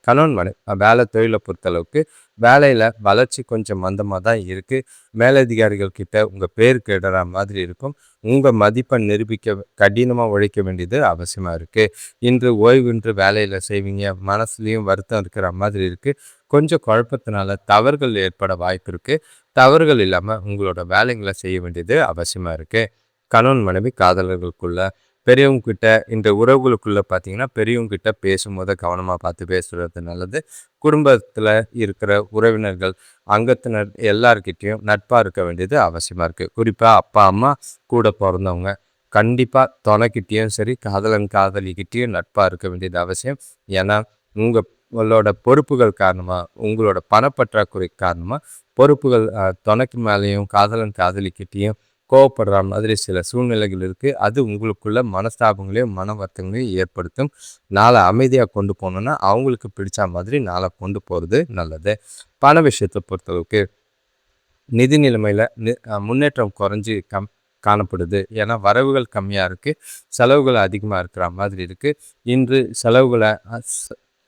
கணவன் மனை வேலை தொழிலை பொறுத்தளவுக்கு வேலையில் வளர்ச்சி கொஞ்சம் மந்தமாக தான் இருக்குது. மேலதிகாரிகள் கிட்ட உங்கள் பேர் கெடுற மாதிரி இருக்கும். உங்கள் மதிப்பை நிரூபிக்க கடினமாக உழைக்க வேண்டியது அவசியமாக இருக்குது. இன்று ஓய்வின்றி வேலையில் செய்வீங்க. மனசுலேயும் வருத்தம் இருக்கிற மாதிரி இருக்குது. கொஞ்சம் குழப்பத்தினால தவறுகள் ஏற்பட வாய்ப்பு இருக்குது. தவறுகள் இல்லாமல் உங்களோட வேலைங்களை செய்ய வேண்டியது அவசியமாக இருக்குது. கணவன் மனைவி காதலர்களுக்குள்ள பெரியவங்க கிட்ட இந்த உறவுகளுக்குள்ள பார்த்தீங்கன்னா பெரியவங்க கிட்ட பேசும்போது கவனமாக பார்த்து பேசுறது நல்லது. குடும்பத்தில் இருக்கிற உறவினர்கள் அங்கத்தினர் எல்லார்கிட்டையும் நட்பாக இருக்க வேண்டியது அவசியமாக இருக்குது. குறிப்பாக அப்பா அம்மா கூட பிறந்தவங்க கண்டிப்பாக துணைக்கிட்டேயும் சரி காதலன் காதலிக்கிட்டேயும் நட்பாக இருக்க வேண்டியது அவசியம். ஏன்னா உங்களோட பொறுப்புகள் காரணமாக உங்களோட பணப்பற்றாக்குறை காரணமாக பொறுப்புகள் துணைக்கு மேலேயும் காதலன் காதலிக்கிட்டேயும் கோவப்படுற மாதிரி சில சூழ்நிலைகள் இருக்குது. அது உங்களுக்குள்ள மனஸ்தாபங்களையும் மன வருத்தங்களையும் ஏற்படுத்தும். நாளை அமைதியாக கொண்டு போகணுன்னா அவங்களுக்கு பிடிச்ச மாதிரி நாளை கொண்டு போகிறது நல்லது. பண விஷயத்தை பொறுத்தளவுக்கு நிதி நிலைமையில் முன்னேற்றம் குறைஞ்சி காணப்படுது. ஏன்னா வரவுகள் கம்மியாக இருக்குது, செலவுகள் அதிகமாக இருக்கிற மாதிரி இருக்குது. இன்று செலவுகளை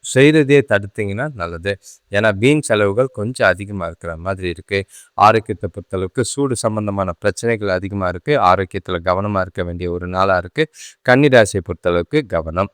செய்கிறதே தடுத்தீங்கன்னா நல்லது. ஏன்னா வீண் செலவுகள் கொஞ்சம் அதிகமாக இருக்கிற மாதிரி இருக்குது. ஆரோக்கியத்தை பொறுத்தளவுக்கு சூடு சம்பந்தமான பிரச்சனைகள் அதிகமாக இருக்குது. ஆரோக்கியத்தில் கவனமாக இருக்க வேண்டிய ஒரு நாளாக இருக்குது. கன்னி ராசியை பொறுத்தளவுக்கு கவனம்.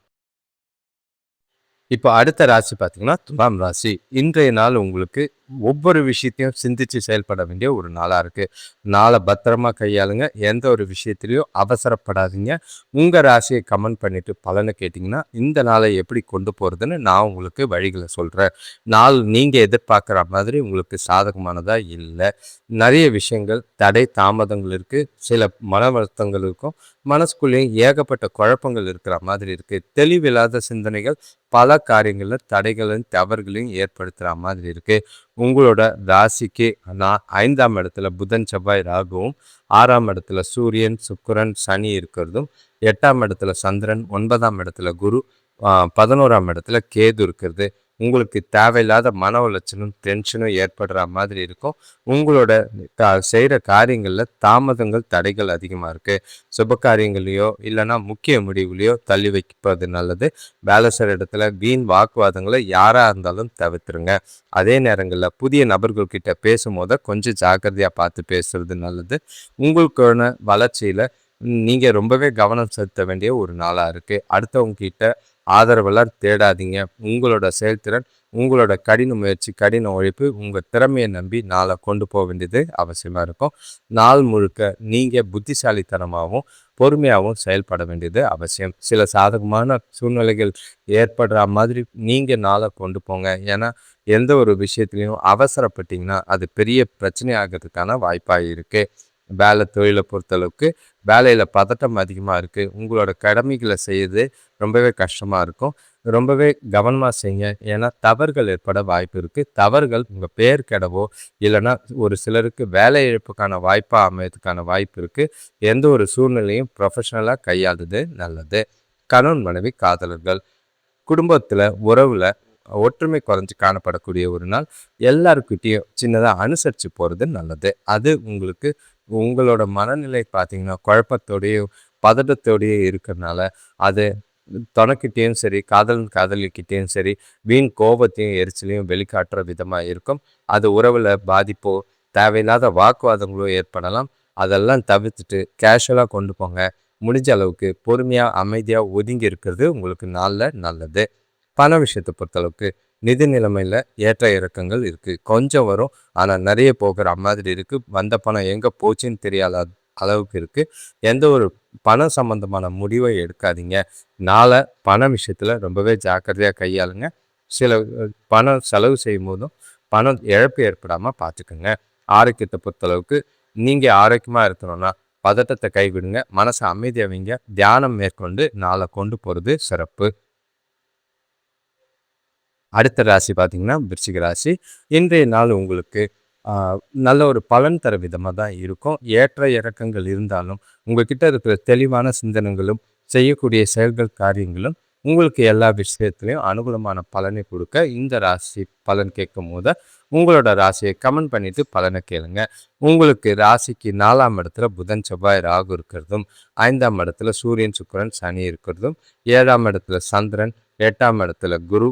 இப்போ அடுத்த ராசி பார்த்தீங்கன்னா துலாம் ராசி. இன்றைய நாள் உங்களுக்கு ஒவ்வொரு விஷயத்தையும் சிந்திச்சு செயல்பட வேண்டிய ஒரு நாளாக இருக்குது. நாளை பத்திரமா கையாளுங்க. எந்த ஒரு விஷயத்திலையும் அவசரப்படாதீங்க. உங்கள் ராசியை கமெண்ட் பண்ணிவிட்டு பலனை கேட்டிங்கன்னா இந்த நாளை எப்படி கொண்டு போகிறதுன்னு நான் உங்களுக்கு வழிகளை சொல்கிறேன். நாள் நீங்கள் எதிர்பார்க்குற மாதிரி உங்களுக்கு சாதகமானதாக இல்லை. நிறைய விஷயங்கள் தடை தாமதங்கள் இருக்குது. சில மன வருத்தங்கள் இருக்கும். மனசுக்குள்ளேயும் ஏகப்பட்ட குழப்பங்கள் இருக்கிற மாதிரி இருக்குது. தெளிவில்லாத சிந்தனைகள் பல காரியங்களில் தடைகளையும் தவறுகளையும் ஏற்படுத்துகிற மாதிரி இருக்குது. உங்களோட ராசிக்கு 5ஆம் இடத்துல புதன் செவ்வாய் ராகுவும் 6ஆம் இடத்துல சூரியன் சுக்கிரன் சனி இருக்கிறதும் 8ஆம் இடத்துல சந்திரன் 9ஆம் இடத்துல குரு 11ஆம் இடத்துல கேது இருக்கிறது உங்களுக்கு தேவையில்லாத மன உளைச்சலும் டென்ஷனும் ஏற்படுற மாதிரி இருக்கும். உங்களோட செய்கிற காரியங்களில் தாமதங்கள் தடைகள் அதிகமாக இருக்குது. சுப காரியங்களையோ இல்லைன்னா முக்கிய முடிவுலையோ தள்ளி வைப்பது நல்லது. வேலை செய்கிற இடத்துல வீண் வாக்குவாதங்களை யாராக இருந்தாலும் தவிர்த்துருங்க. அதே நேரங்களில் புதிய நபர்கள்கிட்ட பேசும்போது கொஞ்சம் ஜாக்கிரதையாக பார்த்து பேசுறது நல்லது. உங்களுக்கான வளர்ச்சியில் நீங்கள் ரொம்பவே கவனம் செலுத்த வேண்டிய ஒரு நாளாக இருக்குது. அடுத்தவங்க கிட்ட ஆதரவெல்லாம் தேடாதீங்க. உங்களோட செயல்திறன், உங்களோட கடின முயற்சி, கடின உழைப்பு, உங்கள் திறமையை நம்பி நாளை கொண்டு போக வேண்டியது அவசியமாக இருக்கும். நாள் முழுக்க நீங்கள் புத்திசாலித்தனமாகவும் பொறுமையாகவும் செயல்பட வேண்டியது அவசியம். சில சாதகமான சூழ்நிலைகள் ஏற்படுற மாதிரி நீங்கள் நாளை கொண்டு போங்க. ஏன்னா எந்த ஒரு விஷயத்துலையும் அவசரப்பட்டீங்கன்னா அது பெரிய பிரச்சனை ஆகிறதுக்கான வாய்ப்பாக இருக்குது. வேலை தொழிலை பொறுத்தளவுக்கு வேலையில் பதட்டம் அதிகமாக இருக்குது. உங்களோட கடமைகளை செய்யுது ரொம்பவே கஷ்டமாக இருக்கும். ரொம்பவே கவனமாக செய்யுங்க. ஏன்னா தவறுகள் ஏற்பட வாய்ப்பு இருக்குது. தவறுகள் உங்கள் பேர் கெடவோ இல்லைன்னா ஒரு சிலருக்கு வேலை இழப்புக்கான வாய்ப்பாக அமையறதுக்கான வாய்ப்பு இருக்குது. எந்த ஒரு சூழ்நிலையும் ப்ரொஃபஷனலாக கையாளுது நல்லது. கணவன் மனைவி காதலர்கள் குடும்பத்தில் உறவில் ஒற்றுமை குறைஞ்சி காணப்படக்கூடிய ஒரு நாள். எல்லாருக்கிட்டேயும் சின்னதாக அனுசரித்து போகிறது நல்லது. அது உங்களுக்கு உங்களோட மனநிலை பார்த்தீங்கன்னா குழப்பத்தோடையும் பதட்டத்தோடையே இருக்கிறதுனால அது துணைக்கிட்டேயும் சரி காதலிக்கிட்டேயும் சரி வீண் கோபத்தையும் எரிச்சலையும் வெளிக்காட்டுற விதமாக இருக்கும். அது உறவில் பாதிப்போ தேவையில்லாத வாக்குவாதங்களோ ஏற்படலாம். அதெல்லாம் தவிர்த்துட்டு கேஷுவலாக கொண்டு போங்க. முடிஞ்ச அளவுக்கு பொறுமையாக அமைதியாக ஒதுங்கி இருக்கிறது உங்களுக்கு நாளில் நல்லது. பண விஷயத்தை பொறுத்தளவுக்கு நிதி நிலைமையில் ஏற்ற இறக்கங்கள் இருக்குது. கொஞ்சம் வரும், ஆனால் நிறைய போகிற மாதிரி இருக்குது. வந்த பணம் எங்கே போச்சுன்னு தெரியாத அளவுக்கு இருக்குது. எந்த ஒரு பணம் சம்பந்தமான முடிவை எடுக்காதீங்க. நாளை பண விஷயத்தில் ரொம்பவே ஜாக்கிரதையாக கையாளுங்க. சில பணம் செலவு செய்யும் போதும் பணம் இழப்பு ஏற்படாமல் பார்த்துக்குங்க. ஆரோக்கியத்தை பொறுத்தளவுக்கு நீங்கள் ஆரோக்கியமாக இருக்கணும்னா பதட்டத்தை கைவிடுங்க. மனசை அமைதியாக வைங்க. தியானம் மேற்கொண்டு நாளை கொண்டு போகிறது சிறப்பு. அடுத்த ராசி பார்த்தீங்கன்னா விருச்சிக ராசி. இன்றைய நாள் உங்களுக்கு நல்ல ஒரு பலன் தர விதமாக தான் இருக்கும். ஏற்ற இறக்கங்கள் இருந்தாலும் உங்கள்கிட்ட இருக்கிற தெளிவான சிந்தனைகளும் செய்யக்கூடிய செயல்கள் காரியங்களும் உங்களுக்கு எல்லா விஷயத்துலையும் அனுகூலமான பலனை கொடுக்க இந்த ராசி பலன் கேட்கும் போது உங்களோட ராசியை கமெண்ட் பண்ணிவிட்டு பலனை கேளுங்க. உங்களுக்கு ராசிக்கு 4ஆம் இடத்துல புதன் செவ்வாய் ராகு இருக்கிறதும் 5ஆம் இடத்துல சூரியன் சுக்கிரன் சனி இருக்கிறதும் 7ஆம் இடத்துல சந்திரன் 8ஆம் இடத்துல குரு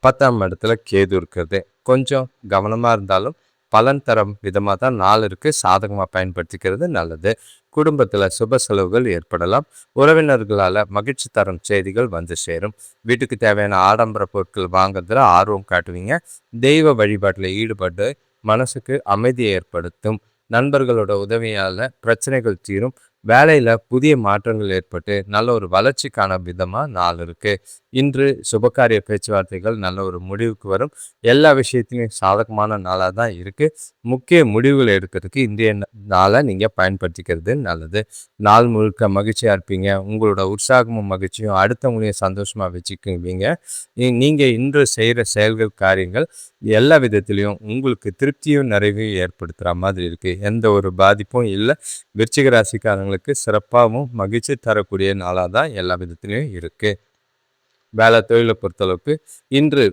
10ஆம் இடத்துல கேது இருக்கிறது. கொஞ்சம் கவனமாக இருந்தாலும் பலன் தரும் விதமாக தான் நாள் இருக்கு. சாதகமாக பயன்படுத்திக்கிறது நல்லது. குடும்பத்தில் சுப செலவுகள் ஏற்படலாம். உறவினர்களால் மகிழ்ச்சி தரும் செய்திகள் வந்து சேரும். வீட்டுக்கு தேவையான ஆடம்பர பொருட்கள் வாங்குறதுல ஆர்வம் காட்டுவீங்க. தெய்வ வழிபாட்டில் ஈடுபட்டு மனசுக்கு அமைதியை ஏற்படுத்தும். நண்பர்களோட உதவியால் பிரச்சனைகள் தீரும். வேலையில் புதிய மாற்றங்கள் ஏற்பட்டு நல்ல ஒரு வளர்ச்சிக்கான விதமாக நாள் இருக்கு. இன்று சுபகாரிய பேச்சுவார்த்தைகள் நல்ல ஒரு முடிவுக்கு வரும். எல்லா விஷயத்திலையும் சாதகமான நாளாக தான் இருக்கு. முக்கிய முடிவுகள் எடுக்கிறதுக்கு இன்றைய நாளை நீங்கள் பயன்படுத்திக்கிறது நல்லது. நாள் முழுக்க மகிழ்ச்சியாக இருப்பீங்க. உங்களோட உற்சாகமும் மகிழ்ச்சியும் அடுத்தவங்களையும் சந்தோஷமாக வச்சுக்குவீங்க. நீங்கள் இன்று செய்கிற செயல்கள் காரியங்கள் எல்லா விதத்திலையும் உங்களுக்கு திருப்தியும் நிறைவையும் ஏற்படுத்துகிற மாதிரி இருக்குது. எந்த ஒரு பாதிப்பும் இல்லை. விருச்சிக ராசிக்காரங்களுக்கு சிறப்பாகவும் மகிழ்ச்சி தரக்கூடிய நாளாக தான் எல்லா விதத்திலையும் இருக்குது. வேலை தொழிலை பொறுத்தளவுக்கு இன்று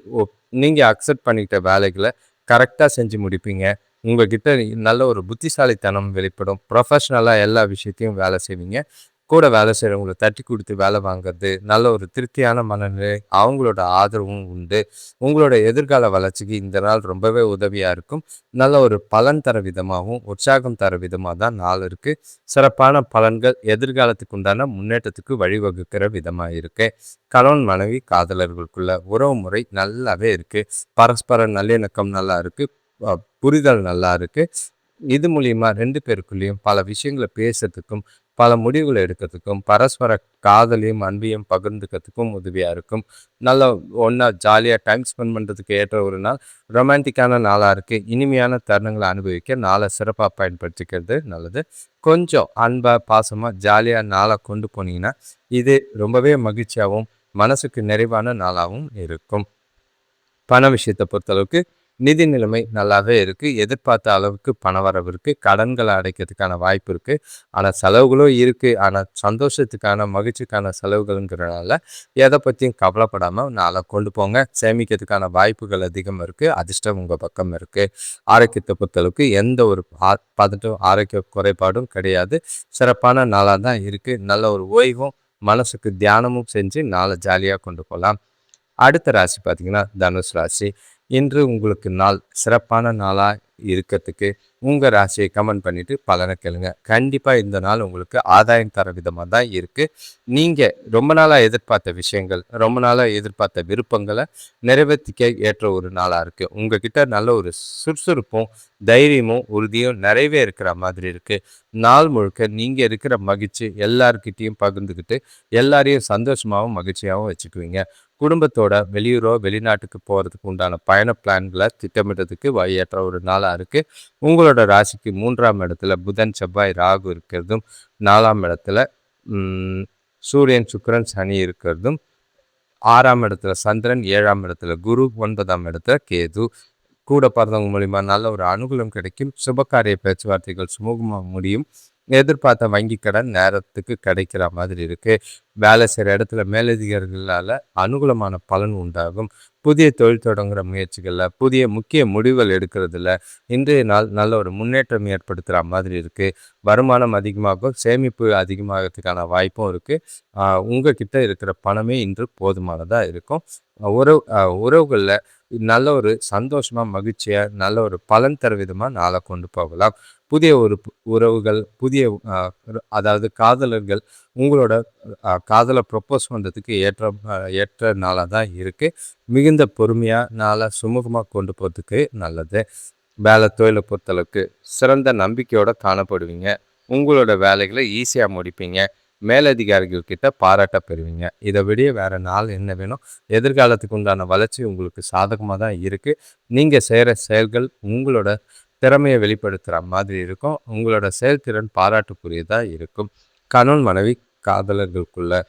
நீங்கள் அக்செப்ட் பண்ணிக்கிட்ட வேலைகளை கரெக்டாக செஞ்சு முடிப்பீங்க. உங்ககிட்ட நல்ல ஒரு புத்திசாலித்தனம் வெளிப்படும். ப்ரொஃபஷ்னலாக எல்லா விஷயத்தையும் வேலை செய்வீங்க. கூட வேலை செய்கிறவங்களை தட்டி கொடுத்து வேலை வாங்கிறது நல்ல ஒரு திருப்தியான மனநிலை, அவங்களோட ஆதரவும் உண்டு. உங்களோட எதிர்கால வளர்ச்சிக்கு இந்த நாள் ரொம்பவே உதவியாக இருக்கும். நல்ல ஒரு பலன் தர விதமாகவும் உற்சாகம் தர விதமாக தான் நாள் இருக்குது. சிறப்பான பலன்கள் எதிர்காலத்துக்கு உண்டான முன்னேற்றத்துக்கு வழிவகுக்கிற விதமாக இருக்கு. கணவன் மனைவி காதலர்களுக்குள்ள உறவு முறை நல்லாவே இருக்குது. பரஸ்பர நல்லிணக்கம் நல்லா இருக்குது. புரிதல் நல்லா இருக்குது. இது மூலியமா 2 பேருக்குள்ளேயும் பல விஷயங்களை பேசுறதுக்கும் பல முடிவுகளை எடுக்கிறதுக்கும் பரஸ்பர காதலையும் அன்பையும் பகிர்ந்துக்கிறதுக்கும் உதவியாக இருக்கும். நல்லா ஒன்றா ஜாலியாக டைம் ஸ்பெண்ட் பண்ணுறதுக்கு ஏற்ற ஒரு நாள். ரொமான்டிக்கான நாளாக இருக்குது. இனிமையான தருணங்களை அனுபவிக்க நாளை சிறப்பாக பயன்படுத்திக்கிறது நல்லது. கொஞ்சம் அன்பாக பாசமாக ஜாலியாக நாளை கொண்டு போனீங்கன்னா இது ரொம்பவே மகிழ்ச்சியாகவும் மனசுக்கு நிறைவான நாளாகவும் இருக்கும். பண விஷயத்தை பொறுத்தளவுக்கு நிதி நிலைமை நல்லாவே இருக்குது. எதிர்பார்த்த அளவுக்கு பண வரவு இருக்குது. கடன்களை அடைக்கிறதுக்கான வாய்ப்பு இருக்குது. ஆனால் செலவுகளும் இருக்குது. ஆனால் சந்தோஷத்துக்கான மகிழ்ச்சிக்கான செலவுகள்ங்கிறனால எதை பற்றியும் கவலைப்படாமல் நாளை கொண்டு போங்க. சேமிக்கிறதுக்கான வாய்ப்புகள் அதிகம் இருக்குது. அதிர்ஷ்டம் உங்கள் பக்கம் இருக்குது. ஆரோக்கியத்தை பொறுத்தளவுக்கு எந்த ஒரு பதட்டும் ஆரோக்கிய குறைபாடும் கிடையாது. சிறப்பான நாளாக தான் இருக்குது. நல்ல ஒரு ஓய்வும் மனசுக்கு தியானமும் செஞ்சு நாளை ஜாலியாக கொண்டு போகலாம். அடுத்த ராசி பார்த்தீங்கன்னா தனுஷ் ராசி. இன்று உங்களுக்கு நாள் சிறப்பான நாளாக இருக்கிறதுக்கு உங்கள் ராசியை கமெண்ட் பண்ணிவிட்டு பலனை கேளுங்க. கண்டிப்பாக இந்த நாள் உங்களுக்கு ஆதாயம் தர விதமாக தான் இருக்குது. நீங்கள் ரொம்ப நாளாக எதிர்பார்த்த விஷயங்கள், ரொம்ப நாளாக எதிர்பார்த்த விருப்பங்களை நிறைவேற்றிக்க ஏற்ற ஒரு நாளாக இருக்குது. உங்ககிட்ட நல்ல ஒரு சுறுசுறுப்பும் தைரியமும் உறுதியும் நிறைவே இருக்கிற மாதிரி இருக்குது. நாள் முழுக்க நீங்கள் இருக்கிற மகிழ்ச்சி எல்லார்கிட்டையும் பகிர்ந்துக்கிட்டு எல்லாரையும் சந்தோஷமாகவும் மகிழ்ச்சியாகவும் வச்சுக்குவீங்க. குடும்பத்தோட வெளியூரோ வெளிநாட்டுக்கு போகிறதுக்கு உண்டான பயண பிளான்களை திட்டமிடுறதுக்கு ஏற்ற ஒரு நாளாக இருக்குது. உங்களோட ராசிக்கு 3ஆம் இடத்துல புதன் செவ்வாய் ராகு இருக்கிறதும் 4ஆம் இடத்துல சூரியன் சுக்கிரன் சனி இருக்கிறதும் 6ஆம் இடத்துல சந்திரன் 7ஆம் இடத்துல குரு 9ஆம் இடத்துல கேது கூட பிறந்தவங்க மூலிமா நல்ல ஒரு அனுகூலம் கிடைக்கும். சுபகாரிய பேச்சுவார்த்தைகள் சுமூகமாக முடியும். எதிர்பார்த்த வங்கி கடன் நேரத்துக்கு கிடைக்கிற மாதிரி இருக்குது. வேலை செய்கிற இடத்துல மேலதிகாரிகளால் அனுகூலமான பலன் உண்டாகும். புதிய தொழில் தொடங்குகிற முயற்சிகளில் புதிய முக்கிய முடிவுகள் எடுக்கிறதுல இன்றைய நாள் நல்ல ஒரு முன்னேற்றம் ஏற்படுத்துகிற மாதிரி இருக்குது. வருமானம் அதிகமாகும். சேமிப்பு அதிகமாகிறதுக்கான வாய்ப்பும் இருக்குது. உங்ககிட்ட இருக்கிற பணமே இன்று போதுமானதாக இருக்கும். உறவுகளில் நல்ல ஒரு சந்தோஷமாக மகிழ்ச்சியாக நல்ல ஒரு பலன் தர விதமாக நாளை கொண்டு போகலாம். புதிய ஒரு உறவுகள் புதிய அதாவது காதலர்கள் உங்களோட காதலை ப்ரொப்போஸ் பண்ணுறதுக்கு ஏற்ற நாளாக தான் இருக்குது. மிகுந்த பொறுமையாக நாளை சுமூகமாக கொண்டு போகிறதுக்கு நல்லது. வேலை தொழிலை பொறுத்தளவுக்கு சிறந்த நம்பிக்கையோடு காணப்படுவீங்க. உங்களோட வேலைகளை ஈஸியாக முடிப்பீங்க. மேலதிகாரிகள் கிட்ட பாராட்ட பெறுவீங்க. இதை விட வேறு நாள் என்ன வேணும்? எதிர்காலத்துக்கு உண்டான வளர்ச்சி உங்களுக்கு சாதகமாக தான் இருக்குது. நீங்கள் செய்கிற செயல்கள் உங்களோட திறமையை வெளிப்படுத்துகிற மாதிரி இருக்கும். உங்களோட செயல்திறன் பாராட்டுக்குரியதாக இருக்கும். கணவன் மனைவி காதலர்களுக்குள்ள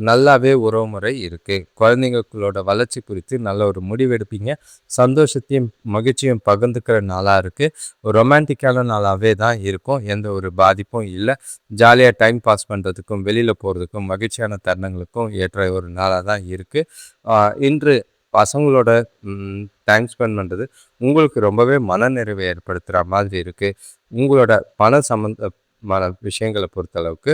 நல்லாவே உறவுமுறை இருக்குது. குழந்தைங்களோட வளர்ச்சி குறித்து நல்ல ஒரு முடிவெடுப்பீங்க. சந்தோஷத்தையும் மகிழ்ச்சியும் பகிர்ந்துக்கிற நாளாக இருக்குது. ஒரு ரொமான்டிக்கான நாளாகவே தான் இருக்கும். எந்த ஒரு பாதிப்பும் இல்லை. ஜாலியாக டைம் பாஸ் பண்ணுறதுக்கும் வெளியில் போகிறதுக்கும் மகிழ்ச்சியான தருணங்களுக்கும் ஏற்ற ஒரு நாளாக தான் இருக்குது. இன்று பசங்களோட டைம் ஸ்பெண்ட் பண்ணுறது உங்களுக்கு ரொம்பவே மனநிறைவை ஏற்படுத்துகிற மாதிரி இருக்குது. உங்களோட விஷயங்களை பொறுத்தளவுக்கு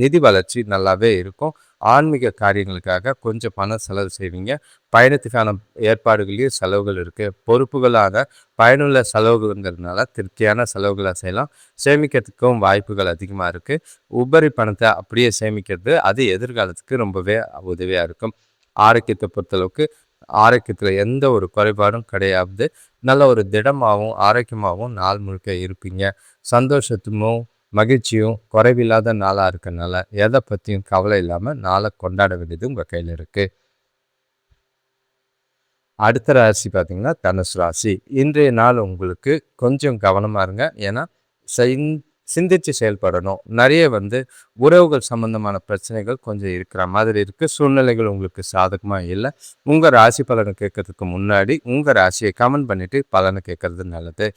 நிதி வளர்ச்சி நல்லாவே இருக்கும். ஆன்மீக காரியங்களுக்காக கொஞ்சம் பணம் செலவு செய்வீங்க. பயணத்துக்கான ஏற்பாடுகளையும் செலவுகள் இருக்குது. பொறுப்புகளாக பயனுள்ள செலவுகள்ங்கிறதுனால திருப்தியான செலவுகளை செய்யலாம். சேமிக்கிறதுக்கும் வாய்ப்புகள் அதிகமாக இருக்குது. உபரி பணத்தை அப்படியே சேமிக்கிறது அது எதிர்காலத்துக்கு ரொம்பவே உதவியாக இருக்கும். ஆரோக்கியத்தை பொறுத்தளவுக்கு ஆரோக்கியத்தில் எந்த ஒரு குறைபாடும் கிடையாது. நல்ல ஒரு திடமாகவும் ஆரோக்கியமாகவும் நாள் முழுக்க இருப்பீங்க. சந்தோஷத்தும் மகிழ்ச்சியும் குறைவில்லாத நாளாக இருக்கனால எதை பற்றியும் கவலை இல்லாமல் நாளை கொண்டாட வேண்டியது உங்கள் கையில் இருக்குது. அடுத்த ராசி பார்த்தீங்கன்னா தனுசு ராசி. இன்றைய நாள் உங்களுக்கு கொஞ்சம் கவனமாக இருங்க. ஏன்னா சிந்திச்சு செயல்படணும். நிறைய உறவுகள் சம்பந்தமான பிரச்சனைகள் கொஞ்சம் இருக்கிற மாதிரி இருக்குது. சூழ்நிலைகள் உங்களுக்கு சாதகமாக இல்லை. உங்கள் ராசி பலனை கேட்கறதுக்கு முன்னாடி உங்கள் ராசியை கமெண்ட் பண்ணிவிட்டு பலனை கேட்கறது நல்லது.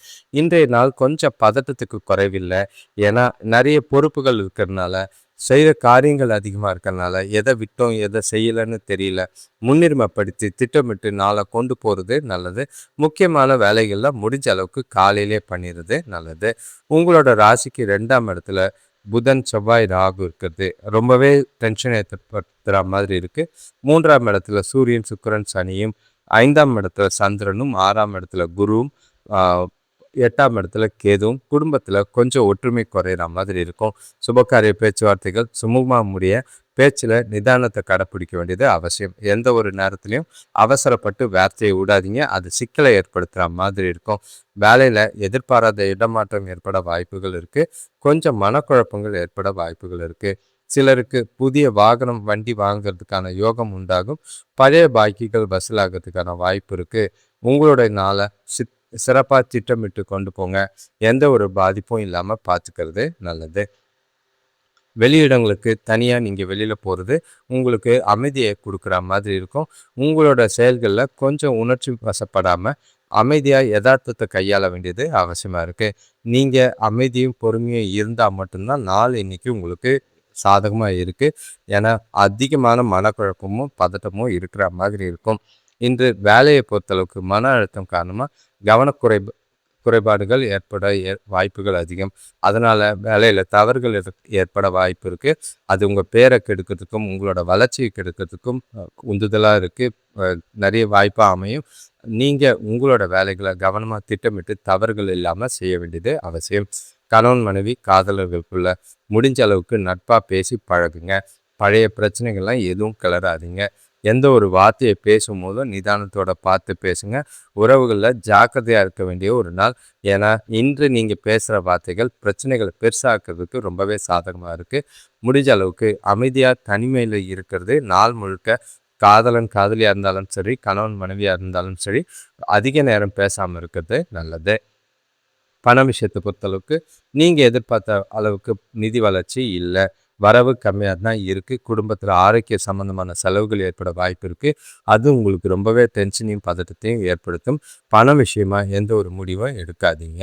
இன்றைய நாள் கொஞ்சம் பதட்டத்துக்கு குறைவில்லை. ஏன்னா நிறைய பொறுப்புகள் இருக்கிறதுனால செய்கிற காரியங்கள் அதிகமாக இருக்கிறதுனால எதை விட்டோம் எதை செய்யலைன்னு தெரியல. முன்னுரிமைப்படுத்தி திட்டமிட்டு நாளை கொண்டு போகிறது நல்லது. முக்கியமான வேலைகள்லாம் முடிஞ்ச அளவுக்கு காலையிலே பண்ணிடுறது நல்லது. உங்களோட ராசிக்கு 2ஆம் இடத்துல புதன் செவ்வாய் ராகு இருக்கிறது ரொம்பவே டென்ஷன் ஏற்படுத்துகிற மாதிரி இருக்குது. 3ஆம் இடத்துல சூரியன் சுக்கிரன் சனியும், 5ஆம் இடத்துல சந்திரனும், 6ஆம் இடத்துல குருவும், 8ஆம் இடத்துல கேதுவும் குடும்பத்தில் கொஞ்சம் ஒற்றுமை குறையிற மாதிரி இருக்கும். சுபகாரிய பேச்சுவார்த்தைகள் சுமூகமாக முடிய பேச்சில் நிதானத்தை கடைப்பிடிக்க வேண்டியது அவசியம். எந்த ஒரு நேரத்துலையும் அவசரப்பட்டு வார்த்தையை விடாதீங்க. அது சிக்கலை ஏற்படுத்துகிற மாதிரி இருக்கும். வேலையில் எதிர்பாராத இடமாற்றம் ஏற்பட வாய்ப்புகள் இருக்குது. கொஞ்சம் மனக்குழப்பங்கள் ஏற்பட வாய்ப்புகள் இருக்குது. சிலருக்கு புதிய வாகனம் வண்டி வாங்கிறதுக்கான யோகம் உண்டாகும். பழைய பாக்கிகள் வசூலாகிறதுக்கான வாய்ப்பு இருக்குது. உங்களுடைய நாளை சிறப்பாக திட்டமிட்டு கொண்டு போங்க. எந்த ஒரு பாதிப்பும் இல்லாமல் பார்த்துக்கிறது நல்லது. வெளியிடங்களுக்கு தனியாக நீங்கள் வெளியில் போகிறது உங்களுக்கு அமைதியை கொடுக்குற மாதிரி இருக்கும். உங்களோட செயல்களில் கொஞ்சம் உணர்ச்சி வசப்படாமல் அமைதியாக யதார்த்தத்தை கையாள வேண்டியது அவசியமாக இருக்குது. நீங்கள் அமைதியும் பொறுமையும் இருந்தால் மட்டும்தான் நாள் இன்னைக்கு உங்களுக்கு சாதகமாக இருக்குது. ஏன்னா அதிகமான மனக்குழப்பமும் பதட்டமும் இருக்கிற மாதிரி இருக்கும். இன்று வேலையை பொறுத்தளவுக்கு மன அழுத்தம் காரணமாக குறைபாடுகள் ஏற்பட வாய்ப்புகள் அதிகம். அதனால் வேலையில் தவறுகள் ஏற்பட வாய்ப்பு இருக்குது. அது உங்கள் பேரை கெடுக்கிறதுக்கும் உங்களோட வளர்ச்சியை கெடுக்கிறதுக்கும் உந்துதலாக இருக்குது. நிறைய வாய்ப்பாக அமையும். நீங்கள் உங்களோட வேலைகளை கவனமாக திட்டமிட்டு தவறுகள் இல்லாமல் செய்ய வேண்டியது அவசியம். கணவன் மனைவி காதலர்களுக்குள்ள முடிஞ்ச அளவுக்கு நட்பாக பேசி பழகுங்க. பழைய பிரச்சனைகள்லாம் எதுவும் கிளறாதீங்க. எந்த ஒரு வார்த்தையை பேசும்போதும் நிதானத்தோட பார்த்து பேசுங்க. உறவுகளில் ஜாக்கிரதையாக இருக்க வேண்டிய ஒரு நாள். ஏன்னா இன்று நீங்கள் பேசுகிற வார்த்தைகள் பிரச்சனைகளை பெருசாக்குறதுக்கு ரொம்பவே சாதகமாக இருக்குது. முடிஞ்ச அளவுக்கு அமைதியாக தனிமையில் இருக்கிறது நாள் முழுக்க காதலன் காதலியாக இருந்தாலும் சரி, கணவன் மனைவியாக இருந்தாலும் சரி, அதிக நேரம் பேசாமல் இருக்கிறது நல்லது. பண விஷயத்தை பொறுத்தளவுக்கு நீங்கள் எதிர்பார்த்த அளவுக்கு நிதி வளர்ச்சி இல்லை. வரவு கம்மியாக தான் இருக்குது. குடும்பத்தில் ஆரோக்கிய சம்மந்தமான செலவுகள் ஏற்பட வாய்ப்பு இருக்குது. அது உங்களுக்கு ரொம்பவே டென்ஷனையும் பதட்டத்தையும் ஏற்படுத்தும். பண விஷயமா எந்த ஒரு முடிவும் எடுக்காதீங்க.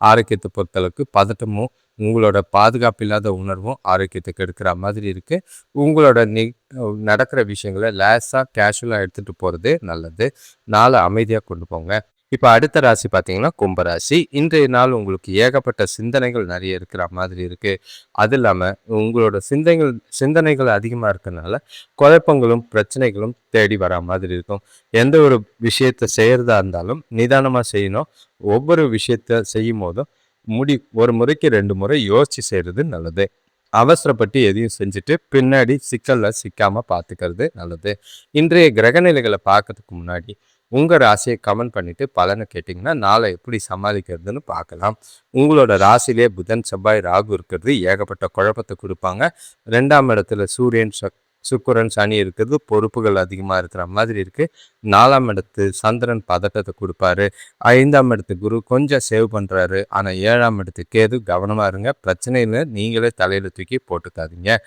ஆரோக்கியத்தை பொறுத்தளவுக்கு பதட்டமும் உங்களோட பாதுகாப்பு இல்லாத உணர்வும் ஆரோக்கியத்தை கெடுக்கிற மாதிரி இருக்குது. உங்களோட நடக்கிற விஷயங்களை லேஸாக கேஷுவலாக எடுத்துகிட்டு போகிறது நல்லது. நாளை அமைதியாக கொண்டு போங்க. இப்போ அடுத்த ராசி பார்த்தீங்கன்னா கும்பராசி. இன்றைய நாள் உங்களுக்கு ஏகப்பட்ட சிந்தனைகள் நிறைய இருக்கிற மாதிரி இருக்குது. அது இல்லாமல் உங்களோட சிந்தனைகள் அதிகமாக இருக்கிறதுனால குழப்பங்களும் பிரச்சனைகளும் தேடி வரா மாதிரி இருக்கும். எந்த ஒரு விஷயத்தை செய்கிறதா இருந்தாலும் நிதானமாக செய்யணும். ஒவ்வொரு விஷயத்த செய்யும் போதும் ஒரு முறைக்கு 2 முறை யோசித்து செய்கிறது நல்லது. அவசரப்பட்டு எதையும் செஞ்சுட்டு பின்னாடி சிக்கலில் சிக்காமல் பார்த்துக்கிறது நல்லது. இன்றைய கிரகநிலைகளை பார்க்கறதுக்கு முன்னாடி உங்கள் ராசியை கமெண்ட் பண்ணிவிட்டு பலனை கேட்டிங்கன்னா நாளை எப்படி சமாளிக்கிறதுன்னு பார்க்கலாம். உங்களோட ராசியிலே புதன் செவ்வாய் ராகு இருக்கிறது ஏகப்பட்ட குழப்பத்தை கொடுப்பாங்க. 2ஆம் இடத்துல சூரியன் சுக்கிரன் சனி இருக்கிறது பொறுப்புகள் அதிகமாக இருக்கிற மாதிரி இருக்குது. 4ஆம் இடத்து சந்திரன் பதட்டத்தை கொடுப்பாரு. 5ஆம் இடத்து குரு கொஞ்சம் சேவ் பண்ணுறாரு. ஆனால் 7ஆம் இடத்து கேது கவனமாக இருங்க. பிரச்சனையில் நீங்களே தலையில் தூக்கி போட்டுக்காதீங்க.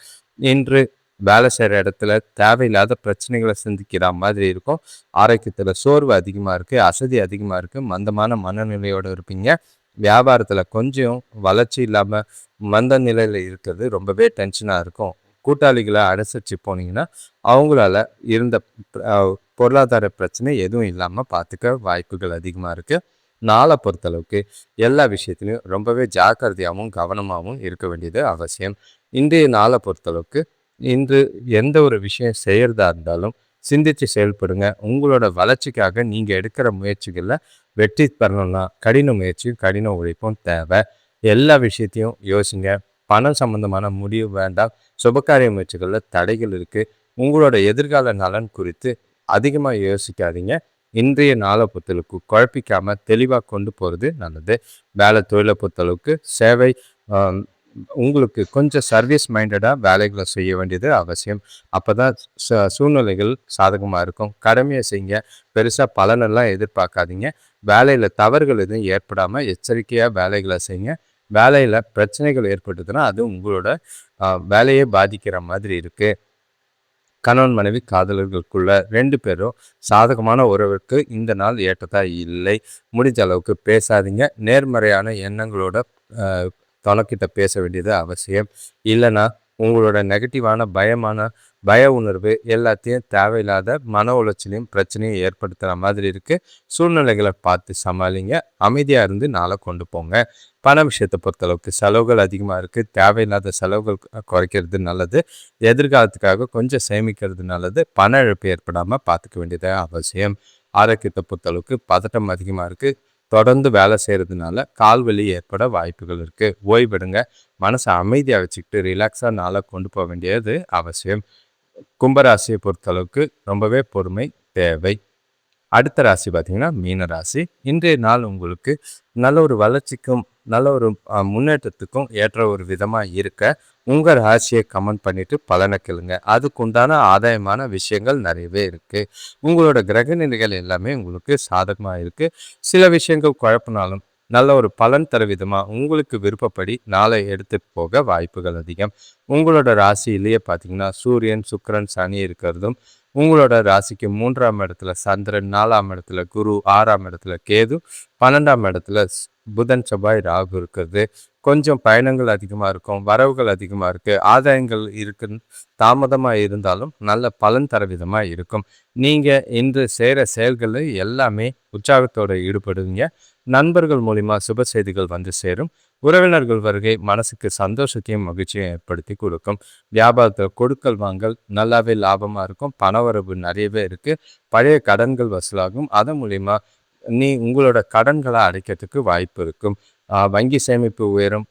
இன்று வேலை செய்கிற இடத்துல தேவையில்லாத பிரச்சனைகளை சந்திக்கிற மாதிரி இருக்கும். ஆரோக்கியத்தில் சோர்வு அதிகமாக இருக்குது. அசதி அதிகமாக இருக்குது. மந்தமான மனநிலையோடு இருப்பீங்க. வியாபாரத்தில் கொஞ்சம் வளர்ச்சி இல்லாமல் மந்த நிலையில் இருக்கிறது ரொம்பவே டென்ஷனாக இருக்கும். கூட்டாளிகளை அனுசரித்து போனீங்கன்னா அவங்களால இருந்த பொருளாதார பிரச்சனை எதுவும் இல்லாமல் பார்த்துக்க வாய்ப்புகள் அதிகமாக இருக்குது. நாளை பொறுத்தளவுக்கு எல்லா விஷயத்துலையும் ரொம்பவே ஜாக்கிரதையாகவும் கவனமாகவும் இருக்க வேண்டியது அவசியம். இன்றைய நாளை பொறுத்தளவுக்கு இன்று எந்த ஒரு விஷயம் செய்கிறதா இருந்தாலும் சிந்தித்து செயல்படுங்க. உங்களோட வளர்ச்சிக்காக நீங்கள் எடுக்கிற முயற்சிகளில் வெற்றி பெறணும்னா கடின முயற்சியும் கடின உழைப்பும் தேவை. எல்லா விஷயத்தையும் யோசிங்க. பணம் சம்பந்தமான முடிவு வேண்டாம். சுபகாரிய முயற்சிகளில் தடைகள் இருக்குது. உங்களோட எதிர்கால நலன் குறித்து அதிகமாக யோசிக்காதீங்க. இன்றைய நாளை பொறுத்தளவுக்கு குழப்பிக்காமல் தெளிவாக கொண்டு போகிறது நல்லது. வேலை தொழிலை பொறுத்தளவுக்கு சேவை உங்களுக்கு கொஞ்சம் சர்வீஸ் மைண்டடாக வேலைகளை செய்ய வேண்டியது அவசியம். அப்போ தான் சூழ்நிலைகள் சாதகமாக இருக்கும். கடமையை செய்யுங்க. பெருசாக பலனெல்லாம் எதிர்பார்க்காதீங்க. வேலையில் தவறுகள் எதுவும் ஏற்படாமல் எச்சரிக்கையாக வேலைகளை செய்யுங்க. வேலையில் பிரச்சனைகள் ஏற்பட்டதுன்னா அது உங்களோட வேலையை பாதிக்கிற மாதிரி இருக்குது. கணவன் மனைவி காதலர்களுக்குள்ள 2 பேரும் சாதகமான உறவுக்கு இந்த நாள் ஏற்றதா இல்லை. முடிஞ்ச அளவுக்கு பேசாதீங்க. நேர்மறையான எண்ணங்களோட தொலைக்கிட்ட பேச வேண்டியது அவசியம். இல்லைன்னா உங்களோட நெகட்டிவான பய உணர்வு எல்லாத்தையும் தேவையில்லாத மன உளைச்சலையும் பிரச்சனையும் ஏற்படுத்துகிற மாதிரி இருக்குது. சூழ்நிலைகளை பார்த்து சமாளிங்க. அமைதியாக இருந்து நாளை கொண்டு போங்க. பண விஷயத்தை பொறுத்தளவுக்கு செலவுகள் அதிகமாக இருக்குது. தேவையில்லாத செலவுகள் குறைக்கிறது நல்லது. எதிர்காலத்துக்காக கொஞ்சம் சேமிக்கிறது நல்லது. பண இழப்பு ஏற்படாமல் பார்த்துக்க வேண்டியது அவசியம். ஆரோக்கியத்தை பொறுத்தளவுக்கு பதட்டம் அதிகமாக இருக்குது. தொடர்ந்து வேலை செய்கிறதுனால கால்வலி ஏற்பட வாய்ப்புகள் இருக்குது. ஓய்வெடுங்க. மனசை அமைதியாக வச்சுக்கிட்டு ரிலாக்ஸாக நாளை கொண்டு போக வேண்டியது அவசியம். கும்பராசியை பொறுத்தளவுக்கு ரொம்பவே பொறுமை தேவை. அடுத்த ராசி பார்த்திங்கன்னா மீன ராசி. இன்றைய நாள் உங்களுக்கு நல்ல ஒரு வளர்ச்சிக்கும் நல்ல ஒரு முன்னேற்றத்துக்கும் ஏற்ற ஒரு விதமாக இருக்க உங்கள் ராசியை கமெண்ட் பண்ணிவிட்டு பலனை கேளுங்க. அதுக்குண்டான ஆதாயமான விஷயங்கள் நிறையவே இருக்குது. உங்களோட கிரக நிலைகள் எல்லாமே உங்களுக்கு சாதகமாக இருக்குது. சில விஷயங்கள் குழப்பினாலும் நல்ல ஒரு பலன் தர விதமாக உங்களுக்கு விருப்பப்படி நாளை எடுத்துட்டு போக வாய்ப்புகள் அதிகம். உங்களோட ராசியிலேயே பார்த்தீங்கன்னா சூரியன், சுக்கிரன், சனி இருக்கிறதும், உங்களோட ராசிக்கு 3ஆம் இடத்துல சந்திரன், 4ஆம் இடத்துல குரு, 6ஆம் இடத்துல கேது, 12ஆம் இடத்துல புதன், செவ்வாய், ராகு இருக்கிறது. கொஞ்சம் பயணங்கள் அதிகமாக இருக்கும். வரவுகள் அதிகமாக இருக்குது. ஆதாயங்கள் இருக்குன்னு தாமதமாக இருந்தாலும் நல்ல பலன் தர விதமாக இருக்கும். நீங்கள் இன்று செய்கிற செயல்களில் எல்லாமே உற்சாகத்தோடு ஈடுபடுவீங்க. நண்பர்கள் மூலிமா சுப செய்திகள் வந்து சேரும். உறவினர்கள் வருகை மனசுக்கு சந்தோஷத்தையும் மகிழ்ச்சியும் ஏற்படுத்தி கொடுக்கும். வியாபாரத்தில் கொடுக்கல் வாங்கல் நல்லாவே லாபமாக இருக்கும். பணவரவு நிறையவே இருக்குது. பழைய கடன்கள் வசூலாகும். அதன் மூலிமா உங்களோட கடன்களை அடைக்கிறதுக்கு வாய்ப்பு இருக்கும். வங்கி சேமிப்பு உயரும்.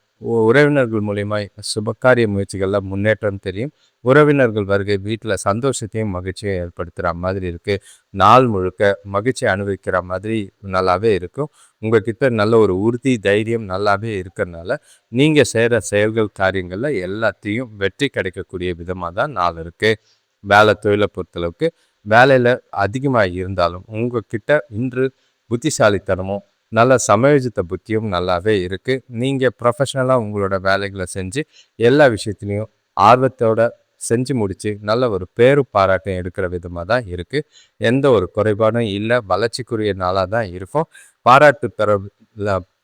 உறவினர்கள் மூலிமா சுபகாரிய முயற்சிகளில் முன்னேற்றம் தெரியும். உறவினர்கள் வருகை வீட்டில் சந்தோஷத்தையும் மகிழ்ச்சியும் ஏற்படுத்துகிற மாதிரி இருக்குது. நாள் முழுக்க மகிழ்ச்சி அனுபவிக்கிற மாதிரி நல்லாவே இருக்கும். உங்கள்கிட்ட நல்ல ஒரு உறுதி, தைரியம் நல்லாவே இருக்கிறதுனால நீங்கள் செய்கிற செயல்கள் காரியங்களில் எல்லாத்தையும் வெற்றி கிடைக்கக்கூடிய விதமாக தான் நாள் இருக்குது. வேலை தொழிலை பொறுத்தளவுக்கு வேலையில் அதிகமாக இருந்தாலும் உங்கள்கிட்ட இன்று புத்திசாலித்தனமும் நல்ல சமயோஜித்த புத்தியும் நல்லாவே இருக்குது. நீங்கள் ப்ரொஃபஷ்னலாக உங்களோட வேலைகளை செஞ்சு எல்லா விஷயத்துலையும் ஆர்வத்தோட செஞ்சு முடித்து நல்ல ஒரு பேரு பாராட்டம் எடுக்கிற விதமாக தான் இருக்குது. எந்த ஒரு குறைபாடும் இல்லை. வளர்ச்சிக்குரிய நாளாக தான் இருக்கும். பாராட்டு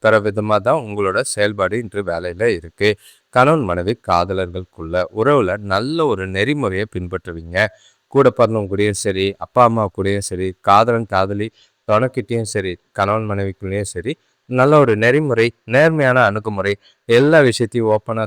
பெற விதமாக தான் உங்களோட செயல்பாடு இன்று வேலையில் இருக்குது. கணவன் மனைவி காதலர்களுக்குள்ள உறவில் நல்ல ஒரு நெறிமுறையை பின்பற்றுவீங்க. கூட பிறந்தவங்க கூடயும் சரி, அப்பா அம்மா கூடயும் சரி, காதலன் காதலி துணைக்கிட்டேயும் சரி, கணவன் மனைவிக்குள்ளேயும் சரி, நல்ல ஒரு நெறிமுறை, நேர்மையான அணுகுமுறை, எல்லா விஷயத்தையும் ஓப்பனாக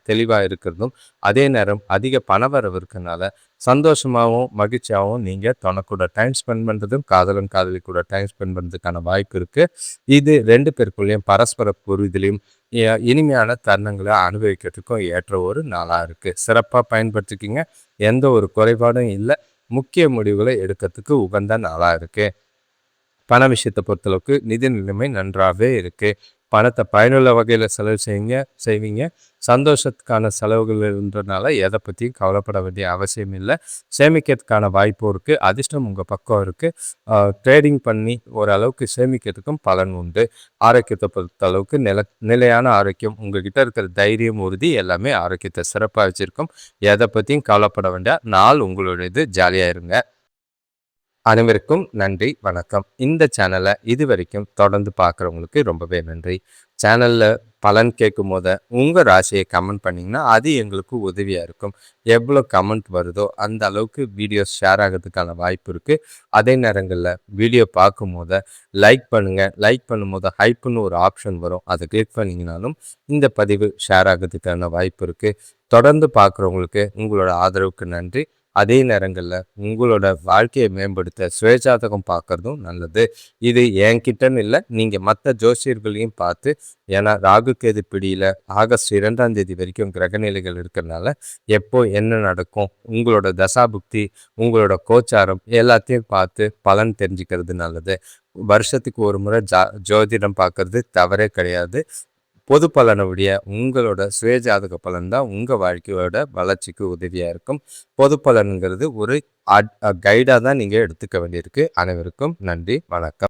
தெளிவாக இருக்கிறதும், அதே நேரம் அதிக பணவரவு இருக்கிறதுனால சந்தோஷமாகவும் மகிழ்ச்சியாகவும் நீங்கள் துணைக்கூட டைம் ஸ்பெண்ட் பண்ணுறதும், காதலன் காதலி கூட டைம் ஸ்பெண்ட் பண்ணுறதுக்கான வாய்ப்பு இருக்குது. இது 2 பேருக்குள்ளேயும் பரஸ்பர புரிதலையும் இனிமையான தருணங்களை அனுபவிக்கிறதுக்கும் ஏற்ற ஒரு நாளாக இருக்குது. சிறப்பாக பயன்படுத்திக்கிங்க. எந்த ஒரு குறைபாடும் இல்லை. முக்கிய முடிவுகளை எடுக்கிறதுக்கு உகந்த நாளாக இருக்குது. பண விஷயத்தை பொறுத்தளவுக்கு நிதி நிலைமை நன்றாகவே இருக்குது. பணத்தை பயனுள்ள வகையில் செலவு செய்வீங்க. சந்தோஷத்துக்கான செலவுகள்ன்றனால எதை பற்றியும் கவலைப்பட வேண்டிய அவசியம் இல்லை. சேமிக்கிறதுக்கான வாய்ப்பும் இருக்குது. அதிர்ஷ்டம் உங்கள் பக்கம் இருக்குது. ட்ரேடிங் பண்ணி ஓரளவுக்கு சேமிக்கிறதுக்கும் பலன் உண்டு. ஆரோக்கியத்தை பொறுத்தளவுக்கு நிலையான ஆரோக்கியம், உங்ககிட்ட இருக்கிற தைரியம், உறுதி எல்லாமே ஆரோக்கியத்தை சிறப்பாக வச்சுருக்கும். எதை பற்றியும் கவலைப்பட வேண்டாம். நாள் உங்களுடையது. ஜாலியாக இருங்க. அனைவருக்கும் நன்றி, வணக்கம். இந்த சேனலை இது வரைக்கும் தொடர்ந்து பார்க்குறவங்களுக்கு ரொம்பவே நன்றி. சேனலில் பலன் கேட்கும் போத உங்கள் ராசியை கமெண்ட் பண்ணிங்கன்னா அது எங்களுக்கு உதவியாக இருக்கும். எவ்வளோ கமெண்ட் வருதோ அந்த அளவுக்கு வீடியோ ஷேர் ஆகிறதுக்கான வாய்ப்பு இருக்குது. அதே நேரங்களில் வீடியோ பார்க்கும் போத லைக் பண்ணுங்கள். லைக் பண்ணும்போது ஹைப்புன்னு ஒரு ஆப்ஷன் வரும், அதை கிளிக் பண்ணிங்கனாலும் இந்த பதிவு ஷேர் ஆகிறதுக்கான வாய்ப்பு இருக்குது. தொடர்ந்து பார்க்குறவங்களுக்கு உங்களோட ஆதரவுக்கு நன்றி. அதே நேரங்களில் உங்களோட வாழ்க்கையை மேம்படுத்த சுயஜாதகம் பார்க்குறதும் நல்லது. இது என்கிட்டன்னு இல்லை, நீங்கள் மற்ற ஜோசியர்களையும் பார்த்து, ஏன்னா ராகு கேது பிடியில் ஆகஸ்ட் 2ஆம் தேதி வரைக்கும் கிரகநிலைகள் இருக்கிறதுனால எப்போ என்ன நடக்கும், உங்களோட தசாபுக்தி, உங்களோட கோச்சாரம் எல்லாத்தையும் பார்த்து பலன் தெரிஞ்சுக்கிறது நல்லது. வருஷத்துக்கு ஒரு முறை ஜோதிடம் பார்க்கறது தவறே கிடையாது. பொது பலனை விட உங்களோட சுயஜாதக பலன் தான் உங்கள் வாழ்க்கையோட வளர்ச்சிக்கு உதவியாக இருக்கும். பொது பலனுங்கிறது ஒரு கைடாக தான் நீங்கள் எடுத்துக்க வேண்டியிருக்கு. அனைவருக்கும் நன்றி, வணக்கம்.